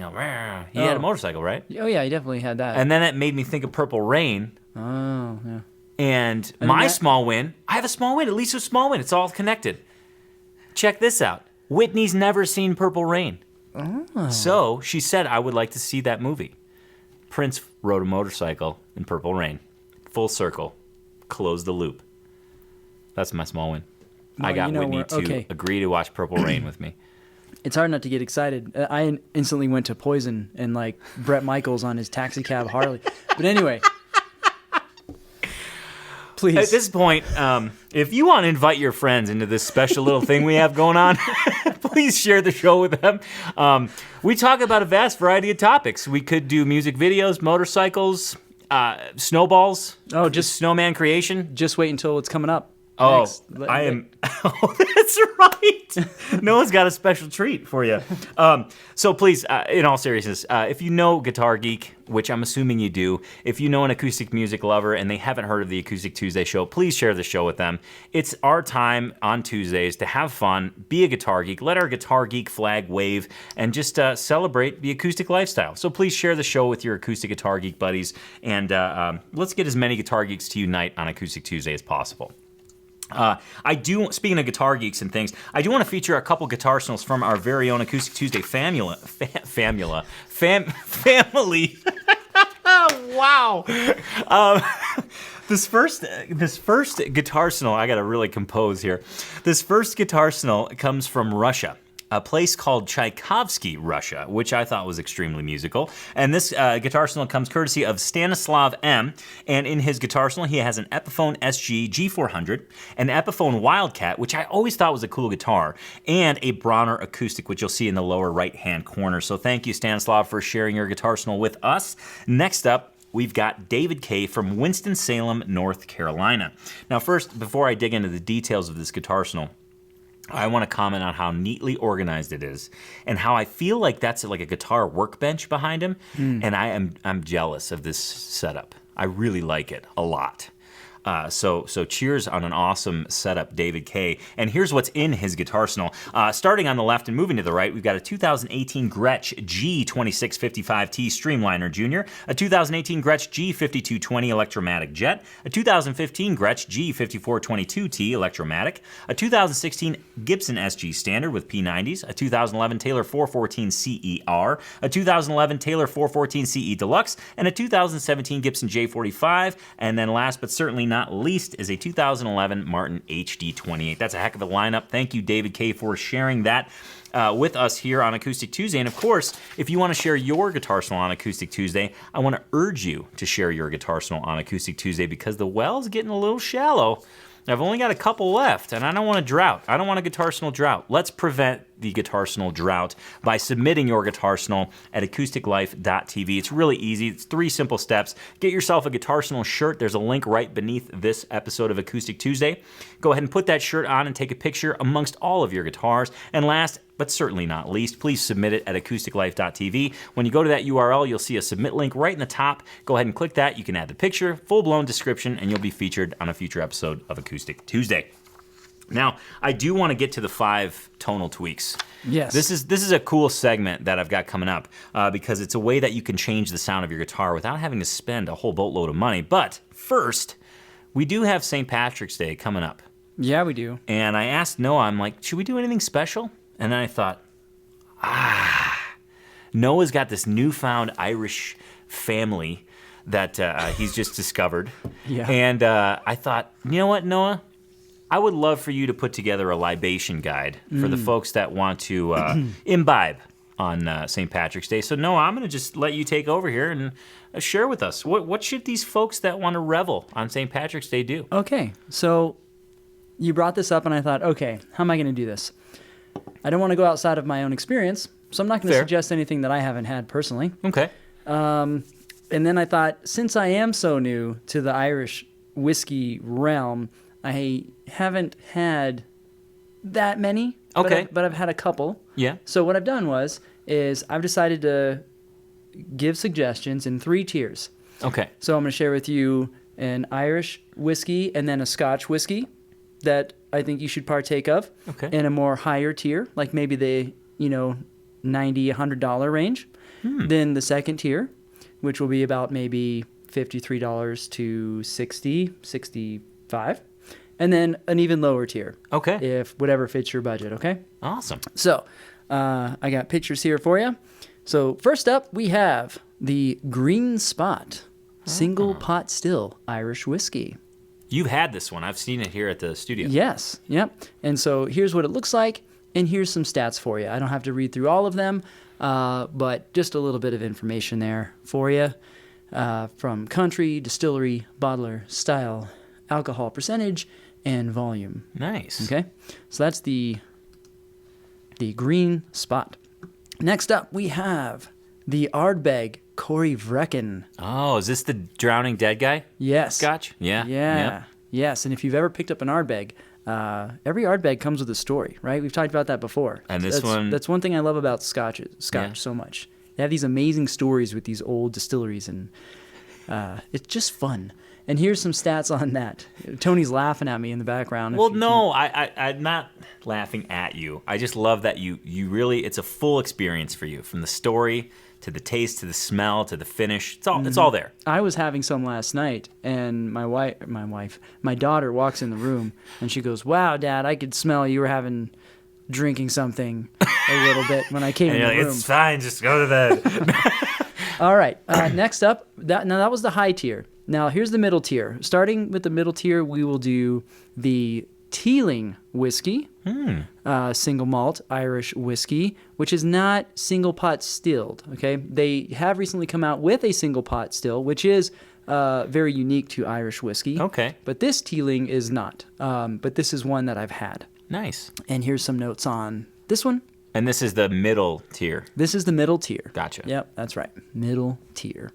[SPEAKER 1] he had a motorcycle, right?
[SPEAKER 4] Oh, yeah, he definitely had that.
[SPEAKER 1] And then that made me think of Purple Rain.
[SPEAKER 4] Oh, yeah.
[SPEAKER 1] And my small win, I have a small win, at least a small win. It's all connected. Check this out. Whitney's never seen Purple Rain. Oh. So she said, I would like to see that movie. Prince rode a motorcycle in Purple Rain. Full circle. Close the loop. That's my small win.
[SPEAKER 4] Well,
[SPEAKER 1] I got Whitney to agree to watch Purple Rain with me.
[SPEAKER 4] It's hard not to get excited. I instantly went to Poison and like Bret Michaels on his taxi cab Harley. But anyway... Please.
[SPEAKER 1] At this point, if you want to invite your friends into this special little thing we have going on, please share the show with them. We talk about a vast variety of topics. We could do music videos, motorcycles, snowballs, just snowman creation.
[SPEAKER 4] Just wait until it's coming up.
[SPEAKER 1] Oh, I am. Oh, that's right. Noah's got a special treat for you. So please, in all seriousness, if you know Guitar Geek, which I'm assuming you do, if you know an acoustic music lover and they haven't heard of the Acoustic Tuesday show, please share the show with them. It's our time on Tuesdays to have fun, be a guitar geek, let our Guitar Geek flag wave, and just celebrate the acoustic lifestyle. So please share the show with your acoustic Guitar Geek buddies, and let's get as many guitar geeks to unite on Acoustic Tuesday as possible. Speaking of guitar geeks and things, I do want to feature a couple guitar songs from our very own Acoustic Tuesday family. Wow. This first guitar sonal, I gotta really compose here. This first guitar sonal comes from Russia. A place called Tchaikovsky, Russia, which I thought was extremely musical. And this guitar sonal comes courtesy of Stanislav M. And in his guitar sonal, he has an Epiphone SG G400, an Epiphone Wildcat, which I always thought was a cool guitar, and a Bronner acoustic, which you'll see in the lower right-hand corner. So thank you, Stanislav, for sharing your guitar sonal with us. Next up, we've got David K. from Winston-Salem, North Carolina. Now first, before I dig into the details of this guitar sonal, I want to comment on how neatly organized it is and how I feel like that's like a guitar workbench behind him. And I'm jealous of this setup. I really like it a lot. So cheers on an awesome setup, David K. And here's what's in his guitar sonal. Starting on the left and moving to the right, we've got a 2018 Gretsch G2655T Streamliner Jr., a 2018 Gretsch G5220 Electromatic Jet, a 2015 Gretsch G5422T Electromatic, a 2016 Gibson SG Standard with P90s, a 2011 Taylor 414 CER, a 2011 Taylor 414 CE Deluxe, and a 2017 Gibson J45, and then last but certainly not least is a 2011 Martin HD28. That's a heck of a lineup. Thank you, David K., for sharing that. with us here on Acoustic Tuesday. And of course, if you want to share your Guitarsenal on Acoustic Tuesday, I want to urge you to share your Guitarsenal on Acoustic Tuesday because the well's getting a little shallow. I've only got a couple left, and I don't want a drought. I don't want a Guitarsenal drought. Let's prevent the Guitarsenal drought by submitting your Guitarsenal at acousticlife.tv. It's really easy. It's 3 simple steps. Get yourself a Guitarsenal shirt. There's a link right beneath this episode of Acoustic Tuesday. Go ahead and put that shirt on and take a picture amongst all of your guitars. And last, but certainly not least, please submit it at acousticlife.tv. When you go to that URL, you'll see a submit link right in the top. Go ahead and click that. You can add the picture, full-blown description, and you'll be featured on a future episode of Acoustic Tuesday. Now, I do want to get to the 5 tonal tweaks.
[SPEAKER 4] Yes.
[SPEAKER 1] This is a cool segment that I've got coming up because it's a way that you can change the sound of your guitar without having to spend a whole boatload of money. But first, we do have St. Patrick's Day coming up.
[SPEAKER 4] Yeah, we do.
[SPEAKER 1] And I asked Noah, I'm like, should we do anything special? And then I thought, Noah's got this newfound Irish family that he's just discovered.
[SPEAKER 4] Yeah.
[SPEAKER 1] And I thought, you know what, Noah? I would love for you to put together a libation guide for the folks that want to imbibe on St. Patrick's Day. So, Noah, I'm going to just let you take over here and share with us. What should these folks that want to revel on St. Patrick's Day do?
[SPEAKER 4] Okay, so you brought this up, and I thought, okay, how am I going to do this? I don't want to go outside of my own experience, so I'm not going to suggest anything that I haven't had personally.
[SPEAKER 1] Okay.
[SPEAKER 4] And then I thought, since I am so new to the Irish whiskey realm, I haven't had that many.
[SPEAKER 1] Okay.
[SPEAKER 4] But I've had a couple.
[SPEAKER 1] Yeah.
[SPEAKER 4] So what I've done is I've decided to give suggestions in 3 tiers.
[SPEAKER 1] Okay.
[SPEAKER 4] So I'm going to share with you an Irish whiskey and then a Scotch whiskey that I think you should partake of.
[SPEAKER 1] Okay.
[SPEAKER 4] In a more higher tier, like maybe the, $90, $100 range. Then the second tier, which will be about maybe $53 to $60, $65. And then an even lower tier.
[SPEAKER 1] Okay.
[SPEAKER 4] If whatever fits your budget, okay?
[SPEAKER 1] Awesome.
[SPEAKER 4] So, I got pictures here for you. So, first up, we have the Green Spot Single Pot Still Irish Whiskey.
[SPEAKER 1] You've had this one. I've seen it here at the studio.
[SPEAKER 4] Yes, yep. And so, here's what it looks like, and here's some stats for you. I don't have to read through all of them, but just a little bit of information there for you. From country, distillery, bottler, style, alcohol percentage, and volume.
[SPEAKER 1] Nice.
[SPEAKER 4] Okay, so that's the Green Spot. Next up, we have the Ardbeg Corey Vrecken.
[SPEAKER 1] Oh, is this the Drowning Dead guy?
[SPEAKER 4] Yes.
[SPEAKER 1] Scotch? Yeah.
[SPEAKER 4] Yeah.
[SPEAKER 1] Yep.
[SPEAKER 4] Yes, and if you've ever picked up an Ardbeg, every Ardbeg comes with a story, right? We've talked about that before.
[SPEAKER 1] And that's
[SPEAKER 4] one thing I love about Scotch so much. They have these amazing stories with these old distilleries, and it's just fun. And here's some stats on that. Tony's laughing at me in the background.
[SPEAKER 1] Well, no, I'm not laughing at you. I just love that you really, it's a full experience for you, from the story to the taste to the smell to the finish. It's all there.
[SPEAKER 4] I was having some last night, and my daughter walks in the room, and she goes, "Wow, Dad, I could smell you were drinking something a little bit when I came in the room."
[SPEAKER 1] It's fine, just go to bed.
[SPEAKER 4] All right, next up, that was the high tier. Now, here's the middle tier. Starting with the middle tier, we will do the Teeling whiskey, single malt Irish whiskey, which is not single pot stilled, okay? They have recently come out with a single pot still, which is very unique to Irish whiskey.
[SPEAKER 1] Okay.
[SPEAKER 4] But this Teeling is not. But this is one that I've had.
[SPEAKER 1] Nice.
[SPEAKER 4] And here's some notes on this one.
[SPEAKER 1] And this is the middle tier.
[SPEAKER 4] This is the middle tier.
[SPEAKER 1] Gotcha.
[SPEAKER 4] Yep, that's right. Middle tier.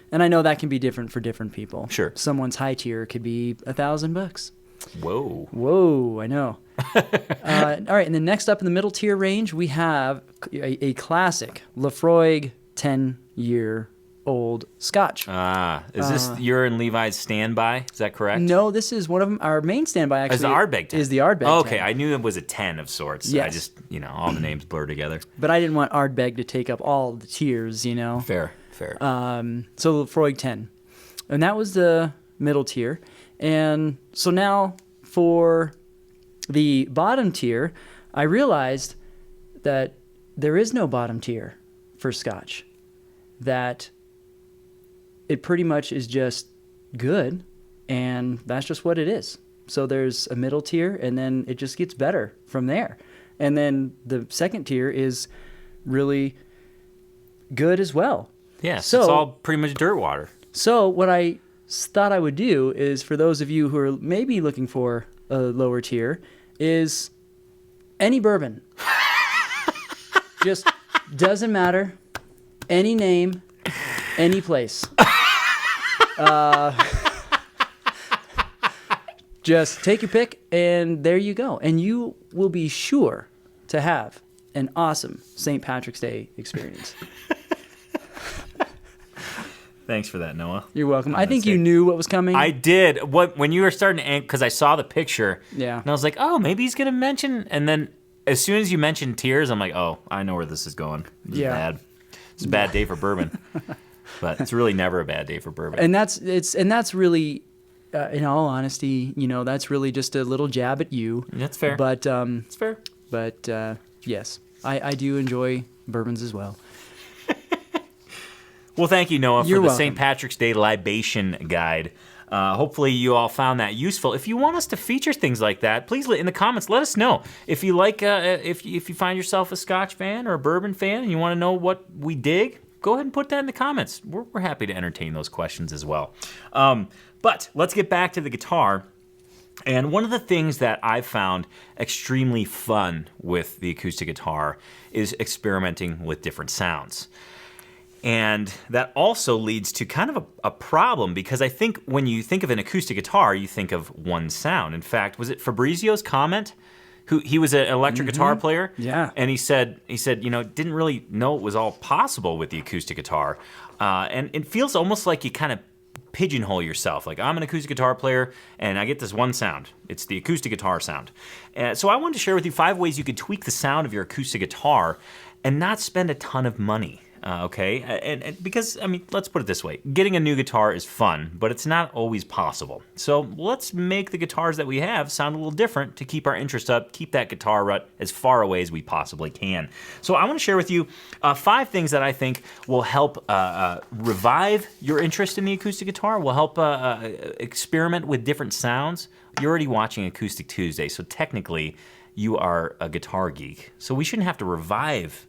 [SPEAKER 4] And I know that can be different for different people.
[SPEAKER 1] Sure.
[SPEAKER 4] Someone's high tier could be $1,000.
[SPEAKER 1] Whoa.
[SPEAKER 4] Whoa, I know. All right, and then next up in the middle tier range, we have a classic Lafroig 10-year-old Scotch.
[SPEAKER 1] Is this you're in Levi's standby? Is that correct?
[SPEAKER 4] No, this is one of them. Our main standby actually
[SPEAKER 1] is the Ardbeg 10.
[SPEAKER 4] Is the Ardbeg 10.
[SPEAKER 1] Okay, I kneue it was a 10 of sorts.
[SPEAKER 4] Yes.
[SPEAKER 1] I just, all the names blur together.
[SPEAKER 4] But I didn't want Ardbeg to take up all the tiers,
[SPEAKER 1] Fair.
[SPEAKER 4] So Lafroig 10. And that was the middle tier. And so now for the bottom tier, I realized that there is no bottom tier for Scotch. That it pretty much is just good, and that's just what it is. So there's a middle tier, and then it just gets better from there. And then the second tier is really good as well.
[SPEAKER 1] Yeah,
[SPEAKER 4] So
[SPEAKER 1] it's all pretty much dirt water.
[SPEAKER 4] So what I thought I would do is, for those of you who are maybe looking for a lower tier, is any bourbon. Just doesn't matter. Any name, any place. Just take your pick, and there you go. And you will be sure to have an awesome St. Patrick's Day experience.
[SPEAKER 1] Thanks for that, Noah.
[SPEAKER 4] You're welcome. I think you knew what was coming.
[SPEAKER 1] I did. When you were starting to, because I saw the picture,
[SPEAKER 4] Yeah.
[SPEAKER 1] and I was like, oh, maybe he's gonna mention. And then as soon as you mentioned tears, I'm like, oh, I know where this is going. This is bad. It's a bad day for bourbon, but it's really never a bad day for bourbon.
[SPEAKER 4] And that's really, in all honesty, that's really just a little jab at you.
[SPEAKER 1] That's fair.
[SPEAKER 4] But
[SPEAKER 1] It's fair.
[SPEAKER 4] But yes, I do enjoy bourbons as well.
[SPEAKER 1] Well, thank you, Noah, for
[SPEAKER 4] You're
[SPEAKER 1] the
[SPEAKER 4] welcome.
[SPEAKER 1] St. Patrick's Day libation guide. Hopefully you all found that useful. If you want us to feature things like that, please in the comments let us know. If you like, if you find yourself a Scotch fan or a bourbon fan and you want to know what we dig, go ahead and put that in the comments. We're happy to entertain those questions as well. But let's get back to the guitar. And one of the things that I've found extremely fun with the acoustic guitar is experimenting with different sounds. And that also leads to kind of a problem, because I think when you think of an acoustic guitar, you think of one sound. In fact, was it Fabrizio's comment? He was an electric guitar player.
[SPEAKER 4] Yeah.
[SPEAKER 1] And he said, didn't really know it was all possible with the acoustic guitar. And it feels almost like you kind of pigeonhole yourself. Like, I'm an acoustic guitar player, and I get this one sound. It's the acoustic guitar sound. So I wanted to share with you 5 ways you could tweak the sound of your acoustic guitar and not spend a ton of money. Okay, and because, let's put it this way. Getting a new guitar is fun, but it's not always possible. So let's make the guitars that we have sound a little different to keep our interest up, keep that guitar rut as far away as we possibly can. So I want to share with you 5 things that I think will help revive your interest in the acoustic guitar, will help experiment with different sounds. You're already watching Acoustic Tuesday, so technically you are a guitar geek. So we shouldn't have to revive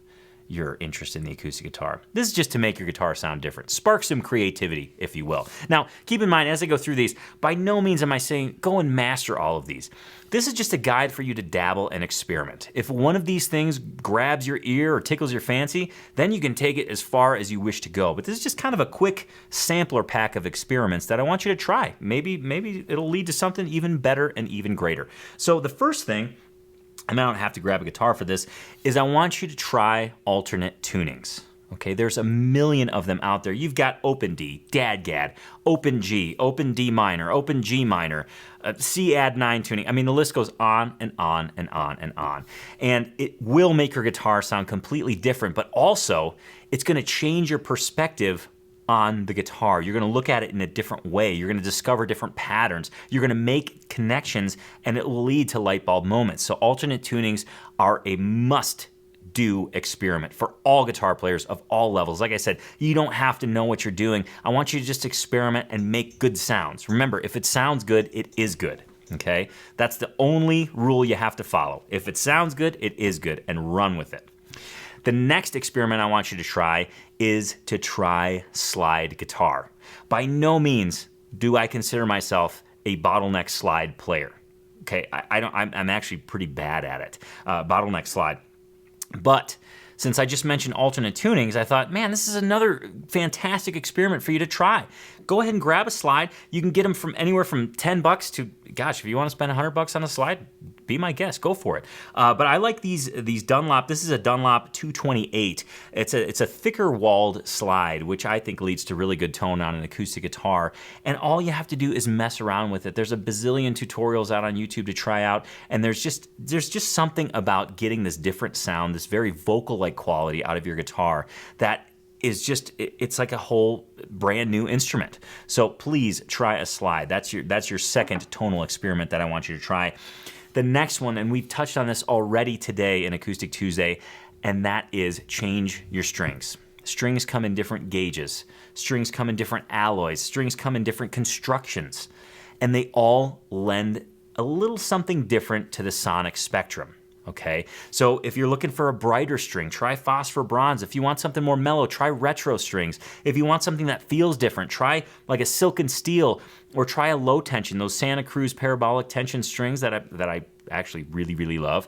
[SPEAKER 1] your interest in the acoustic guitar. This is just to make your guitar sound different. Spark some creativity, if you will. Now, keep in mind, as I go through these, by no means am I saying go and master all of these. This is just a guide for you to dabble and experiment. If one of these things grabs your ear or tickles your fancy, then you can take it as far as you wish to go. But this is just kind of a quick sampler pack of experiments that I want you to try. Maybe it'll lead to something even better and even greater. So the first thing, and I don't have to grab a guitar for this, is I want you to try alternate tunings. Okay, there's a million of them out there. You've got open D, dadgad, open G, open D minor, open G minor, C add 9 tuning. The list goes on and on and on and on. And it will make your guitar sound completely different, but also it's gonna change your perspective on the guitar. You're going to look at it in a different way. You're going to discover different patterns. You're going to make connections, and it will lead to light bulb moments. So alternate tunings are a must-do experiment for all guitar players of all levels. Like I said, you don't have to know what you're doing. I want you to just experiment and make good sounds. Remember, if it sounds good, it is good. Okay? That's the only rule you have to follow. If it sounds good, it is good, and run with it. The next experiment I want you to try is to try slide guitar. By no means do I consider myself a bottleneck slide player. Okay, I'm actually pretty bad at it, bottleneck slide. But since I just mentioned alternate tunings, I thought, man, this is another fantastic experiment for you to try. Go ahead and grab a slide. You can get them from anywhere from $10 to, gosh, if you want to spend $100 on a slide, be my guest, go for it. But I like these Dunlop. This is a Dunlop 228. It's a thicker walled slide, which I think leads to really good tone on an acoustic guitar. And all you have to do is mess around with it. There's a bazillion tutorials out on YouTube to try out, and there's just something about getting this different sound, this very vocal-like quality out of your guitar that is just, it's like a whole brand new instrument. So please try a slide. That's your second tonal experiment that I want you to try. The next one, and we've touched on this already today in Acoustic Tuesday, and that is change your strings. Strings come in different gauges. Strings come in different alloys. Strings come in different constructions. And they all lend a little something different to the sonic spectrum. Okay, so if you're looking for a brighter string, try phosphor bronze. If you want something more mellow, try retro strings. If you want something that feels different, try like a silken steel, or try a low tension, those Santa Cruz parabolic tension strings that I actually really, really love.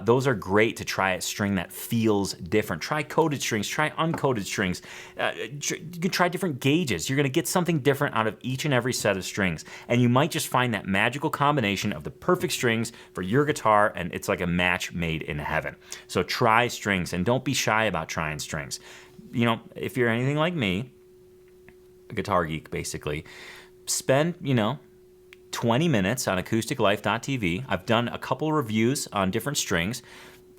[SPEAKER 1] Those are great to try a string that feels different. Try coated strings, try uncoated strings. You can try different gauges. You're gonna get something different out of each and every set of strings. And you might just find that magical combination of the perfect strings for your guitar, and it's like a match made in heaven. So try strings, and don't be shy about trying strings. You know, if you're anything like me, a guitar geek basically, spend, 20 minutes on acousticlife.tv. I've done a couple reviews on different strings.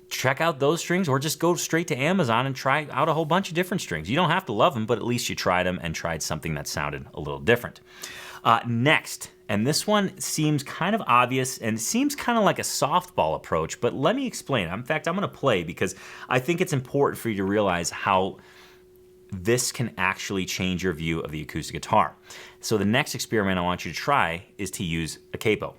[SPEAKER 1] Check out those strings, or just go straight to Amazon and try out a whole bunch of different strings. You don't have to love them, but at least you tried them and tried something that sounded a little different. Next, and this one seems kind of obvious and seems kind of like a softball approach, but let me explain. In fact, I'm going to play because I think it's important for you to realize how this can actually change your view of the acoustic guitar. So the next experiment I want you to try is to use a capo.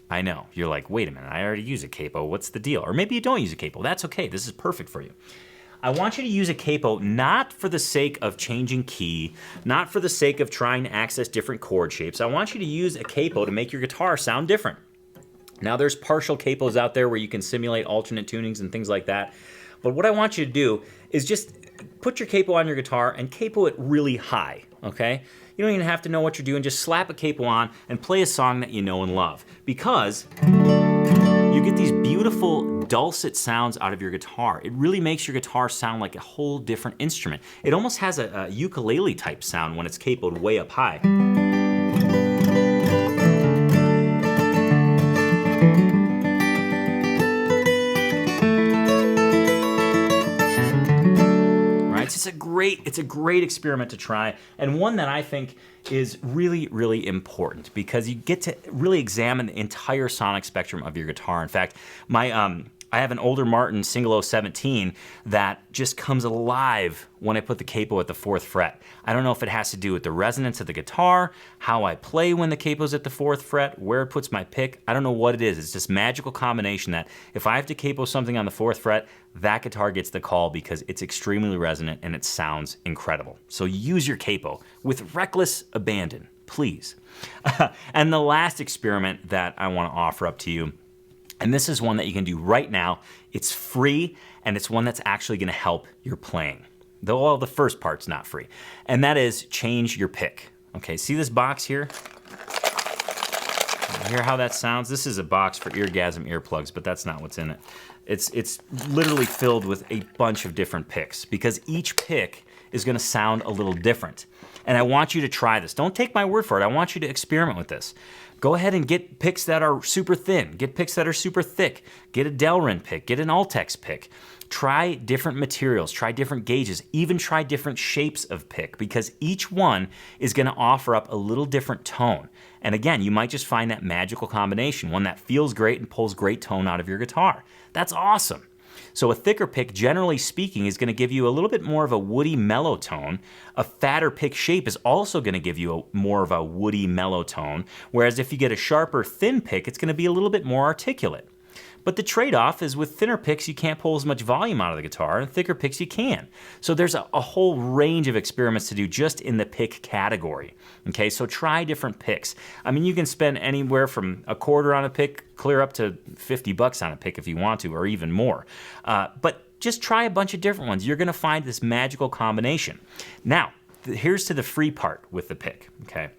[SPEAKER 1] I know, you're like, wait a minute, I already use a capo, what's the deal? Or maybe you don't use a capo, that's okay, this is perfect for you. I want you to use a capo not for the sake of changing key, not for the sake of trying to access different chord shapes. I want you to use a capo to make your guitar sound different. Now there's partial capos out there where you can simulate alternate tunings and things like that. But what I want you to do is just put your capo on your guitar and capo it really high, okay? You don't even have to know what you're doing, just slap a capo on and play a song that you know and love. Because you get these beautiful dulcet sounds out of your guitar. It really makes your guitar sound like a whole different instrument. It almost has a ukulele type sound when it's capoed way up high. It's a great experiment to try, and one that I think is really, really important because you get to really examine the entire sonic spectrum of your guitar. In fact, I have an older Martin Single 017 that just comes alive when I put the capo at the 4th fret. I don't know if it has to do with the resonance of the guitar, how I play when the capo's at the 4th fret, where it puts my pick. I don't know what it is. It's this magical combination that if I have to capo something on the 4th fret, that guitar gets the call because it's extremely resonant and it sounds incredible. So use your capo with reckless abandon, please. And the last experiment that I want to offer up to you, and this is one that you can do right now. It's free, and it's one that's actually gonna help your playing. Though the first part's not free. And that is change your pick. Okay, see this box here? You hear how that sounds? This is a box for eargasm earplugs, but that's not what's in it. It's literally filled with a bunch of different picks because each pick is gonna sound a little different. And I want you to try this. Don't take my word for it. I want you to experiment with this. Go ahead and get picks that are super thin. Get picks that are super thick. Get a Delrin pick. Get an Altex pick. Try different materials. Try different gauges. Even try different shapes of pick because each one is going to offer up a little different tone. And again, you might just find that magical combination, one that feels great and pulls great tone out of your guitar. That's awesome. So a thicker pick, generally speaking, is going to give you a little bit more of a woody, mellow tone. A fatter pick shape is also going to give you more of a woody, mellow tone. Whereas if you get a sharper, thin pick, it's going to be a little bit more articulate. But the trade-off is with thinner picks, you can't pull as much volume out of the guitar, and thicker picks you can. So there's a whole range of experiments to do just in the pick category. Okay, so try different picks. I mean, you can spend anywhere from $0.25 on a pick, clear up to $50 on a pick if you want to, or even more. But just try a bunch of different ones. You're gonna find this magical combination. Now, here's to the free part with the pick, okay?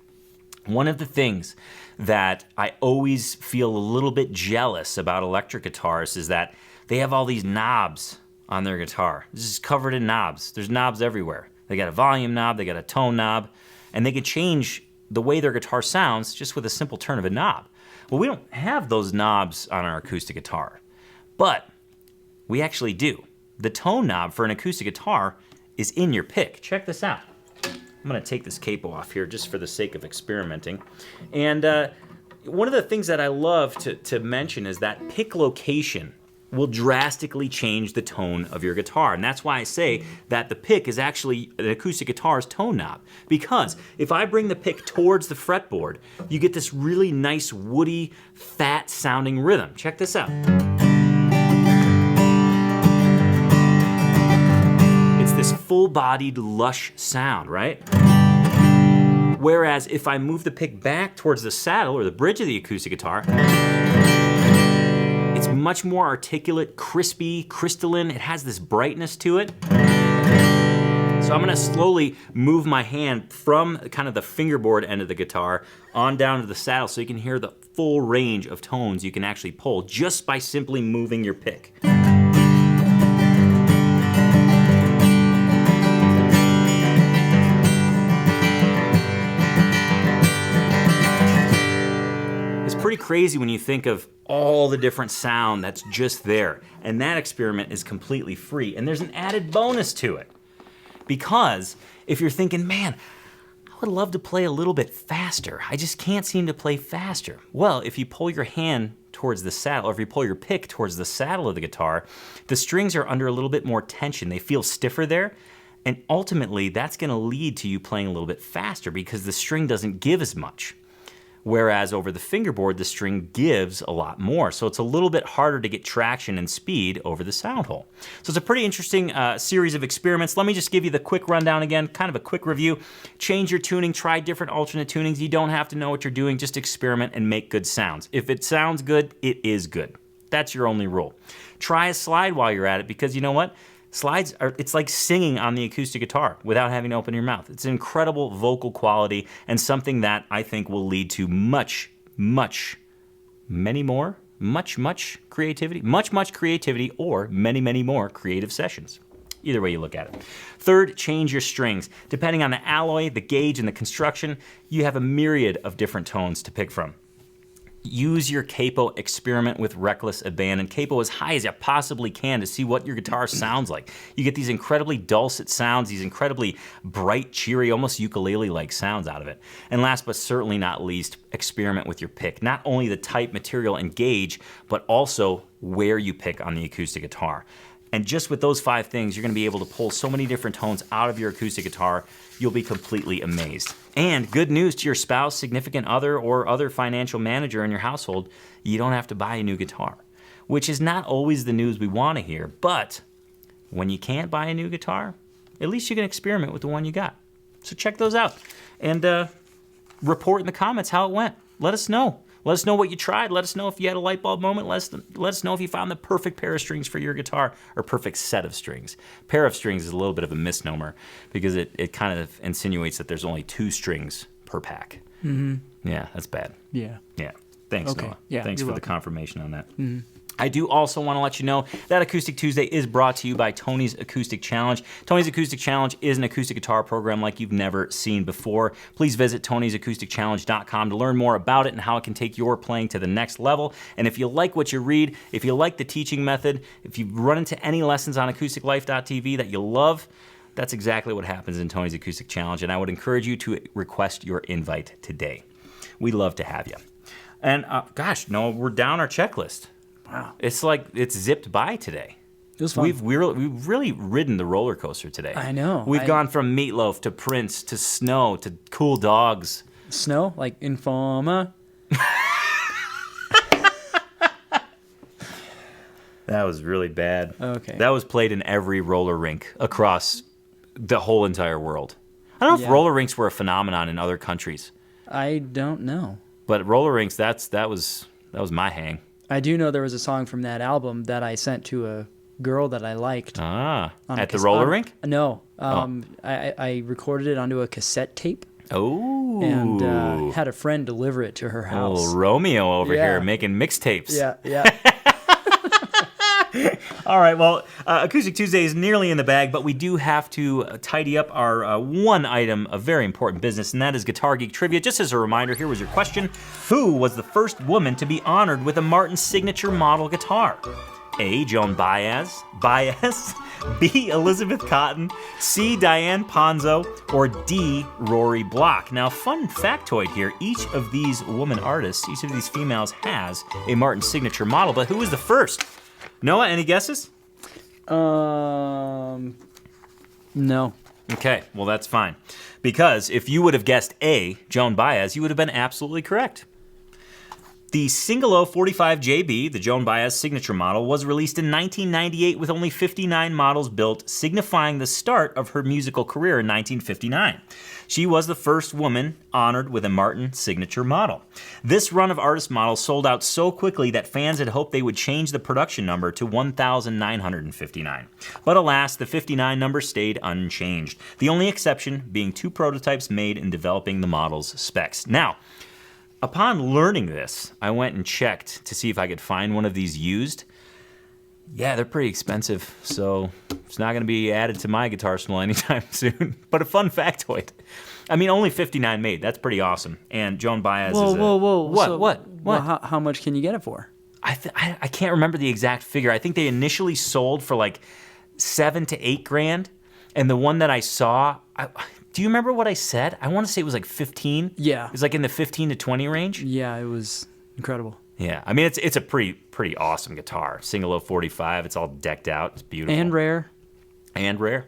[SPEAKER 1] One of the things that I always feel a little bit jealous about electric guitars is that they have all these knobs on their guitar. This is covered in knobs. There's knobs everywhere. They got a volume knob, they got a tone knob, and they can change the way their guitar sounds just with a simple turn of a knob. Well, we don't have those knobs on our acoustic guitar, but we actually do. The tone knob for an acoustic guitar is in your pick. Check this out. I'm gonna take this capo off here just for the sake of experimenting. And one of the things that I love to mention is that pick location will drastically change the tone of your guitar. And that's why I say that the pick is actually an acoustic guitar's tone knob. Because if I bring the pick towards the fretboard, you get this really nice, woody, fat sounding rhythm. Check this out. It's this full-bodied, lush sound, right? Whereas if I move the pick back towards the saddle or the bridge of the acoustic guitar, it's much more articulate, crispy, crystalline. It has this brightness to it. So I'm gonna slowly move my hand from kind of the fingerboard end of the guitar on down to the saddle so you can hear the full range of tones you can actually pull just by simply moving your pick. Pretty crazy when you think of all the different sound that's just there. And that experiment is completely free. And there's an added bonus to it. Because if you're thinking, man, I would love to play a little bit faster. I just can't seem to play faster. Well, if you pull your hand towards the saddle, or if you pull your pick towards the saddle of the guitar, the strings are under a little bit more tension. They feel stiffer there. And ultimately, that's gonna lead to you playing a little bit faster because the string doesn't give as much. Whereas over the fingerboard, the string gives a lot more. So it's a little bit harder to get traction and speed over the sound hole. So it's a pretty interesting series of experiments. Let me just give you the quick rundown again, kind of a quick review. Change your tuning, try different alternate tunings. You don't have to know what you're doing, just experiment and make good sounds. If it sounds good, it is good. That's your only rule. Try a slide while you're at it because you know what? Slides are, it's like singing on the acoustic guitar without having to open your mouth. It's an incredible vocal quality and something that I think will lead to much creativity or many more creative sessions. Either way you look at it. Third, change your strings. Depending on the alloy, the gauge, and the construction, you have a myriad of different tones to pick from. Use your Capo, experiment with reckless abandon. Capo as high as you possibly can to see what your guitar sounds like. You get these incredibly dulcet sounds, these incredibly bright, cheery, almost ukulele-like sounds out of it. And last but certainly not least, experiment with your pick. Not only the type, material, and gauge, but also where you pick on the acoustic guitar. And just with those 5 things, you're gonna be able to pull so many different tones out of your acoustic guitar, you'll be completely amazed. And good news to your spouse, significant other, or other financial manager in your household, you don't have to buy a new guitar. Which is not always the news we wanna hear, but when you can't buy a new guitar, at least you can experiment with the one you got. So check those out. And report in the comments how it went. Let us know. Let us know what you tried. Let us know if you had a light bulb moment. Let us know if you found the perfect pair of strings for your guitar or perfect set of strings. Pair of strings is a little bit of a misnomer because it kind of insinuates that there's only 2 strings per pack. Mm-hmm. Yeah, that's bad.
[SPEAKER 4] Yeah.
[SPEAKER 1] Yeah. Thanks,
[SPEAKER 4] Okay.
[SPEAKER 1] Noah.
[SPEAKER 4] Yeah,
[SPEAKER 1] Thanks
[SPEAKER 4] you're
[SPEAKER 1] for
[SPEAKER 4] welcome.
[SPEAKER 1] the confirmation on that. Mm-hmm. I do also want to let you know that Acoustic Tuesday is brought to you by Tony's Acoustic Challenge. Tony's Acoustic Challenge is an acoustic guitar program like you've never seen before. Please visit Tony'sAcousticChallenge.com to learn more about it and how it can take your playing to the next level. And if you like what you read, if you like the teaching method, if you run into any lessons on AcousticLife.tv that you love, that's exactly what happens in Tony's Acoustic Challenge. And I would encourage you to request your invite today. We'd love to have you. And gosh, Noah, we're down our checklist. Wow. It's like it's zipped by today.
[SPEAKER 4] It was fun.
[SPEAKER 1] We've really ridden the roller coaster today.
[SPEAKER 4] I know.
[SPEAKER 1] We've gone from Meatloaf to Prince to Snow to Cool Dogs.
[SPEAKER 4] Snow? Like Informa?
[SPEAKER 1] That was really bad.
[SPEAKER 4] Okay.
[SPEAKER 1] That was played in every roller rink across the whole entire world. I don't know if roller rinks were a phenomenon in other countries.
[SPEAKER 4] I don't know.
[SPEAKER 1] But roller rinks, that was my hang.
[SPEAKER 4] I do know there was a song from that album that I sent to a girl that I liked.
[SPEAKER 1] At the roller rink?
[SPEAKER 4] No. I recorded it onto a cassette tape.
[SPEAKER 1] Oh.
[SPEAKER 4] And had a friend deliver it to her house.
[SPEAKER 1] Oh, Romeo over here making mixtapes.
[SPEAKER 4] Yeah.
[SPEAKER 1] All right, well, Acoustic Tuesday is nearly in the bag, but we do have to tidy up our one item of very important business, and that is Guitar Geek Trivia. Just as a reminder, here was your question. Who was the first woman to be honored with a Martin signature model guitar? A, Joan Baez, B, Elizabeth Cotton, C, Diane Ponzo, or D, Rory Block. Now, fun factoid here, each of these woman artists, each of these females has a Martin signature model, but who was the first? Noah, any guesses?
[SPEAKER 4] No.
[SPEAKER 1] Okay, well that's fine. Because if you would have guessed A, Joan Baez, you would have been absolutely correct. The Single 045JB, the Joan Baez signature model, was released in 1998 with only 59 models built, signifying the start of her musical career in 1959. She was the first woman honored with a Martin signature model. This run of artist models sold out so quickly that fans had hoped they would change the production number to 1,959. But alas, the 59 number stayed unchanged, the only exception being 2 prototypes made in developing the model's specs. Now, upon learning this, I went and checked to see if I could find one of these used. Yeah, they're pretty expensive, so it's not going to be added to my guitar arsenal anytime soon. But a fun factoid. I mean, only 59 made. That's pretty awesome. And Joan Baez is a...
[SPEAKER 4] Whoa.
[SPEAKER 1] What?
[SPEAKER 4] So,
[SPEAKER 1] What?
[SPEAKER 4] Well, how much can you get it for?
[SPEAKER 1] I can't remember the exact figure. I think they initially sold for like $7,000 to $8,000. And the one that I saw... do you remember what I said? I want to say it was like 15.
[SPEAKER 4] Yeah.
[SPEAKER 1] It was like in the 15 to 20 range.
[SPEAKER 4] Yeah, it was incredible.
[SPEAKER 1] Yeah, I mean it's a pretty awesome guitar. Single 045, it's all decked out, it's beautiful.
[SPEAKER 4] And rare.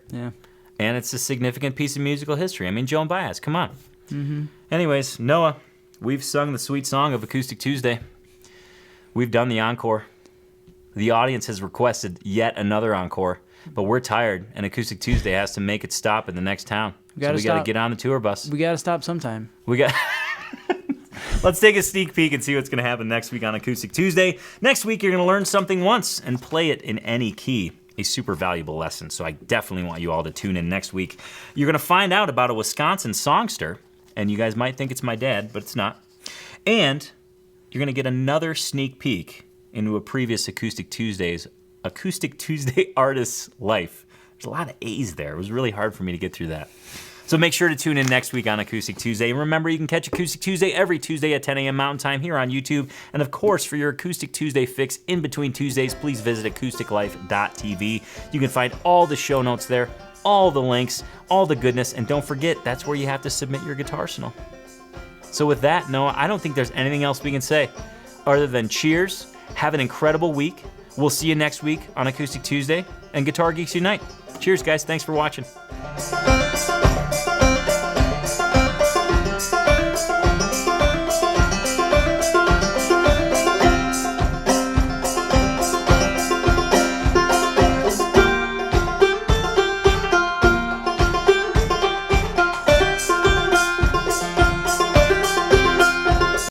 [SPEAKER 1] Yeah. And it's a significant piece of musical history. I mean, Joan Baez, come on. Mm-hmm. Anyways, Noah, we've sung the sweet song of Acoustic Tuesday. We've done the encore. The audience has requested yet another encore, but we're tired, and Acoustic Tuesday has to make it stop in the next town. We got to get on the tour bus.
[SPEAKER 4] We got to stop sometime.
[SPEAKER 1] Let's take a sneak peek and see what's going to happen next week on Acoustic Tuesday. Next week, you're going to learn something once and play it in any key. A super valuable lesson, so I definitely want you all to tune in next week. You're going to find out about a Wisconsin songster, and you guys might think it's my dad, but it's not. And you're going to get another sneak peek into a previous Acoustic Tuesday artist's life. There's a lot of A's there. It was really hard for me to get through that. So make sure to tune in next week on Acoustic Tuesday. And remember, you can catch Acoustic Tuesday every Tuesday at 10 a.m. Mountain Time here on YouTube. And of course, for your Acoustic Tuesday fix in between Tuesdays, please visit acousticlife.tv. You can find all the show notes there, all the links, all the goodness. And don't forget, that's where you have to submit your guitar arsenal. So with that, Noah, I don't think there's anything else we can say other than cheers, have an incredible week. We'll see you next week on Acoustic Tuesday and Guitar Geeks Unite. Cheers, guys. Thanks for watching.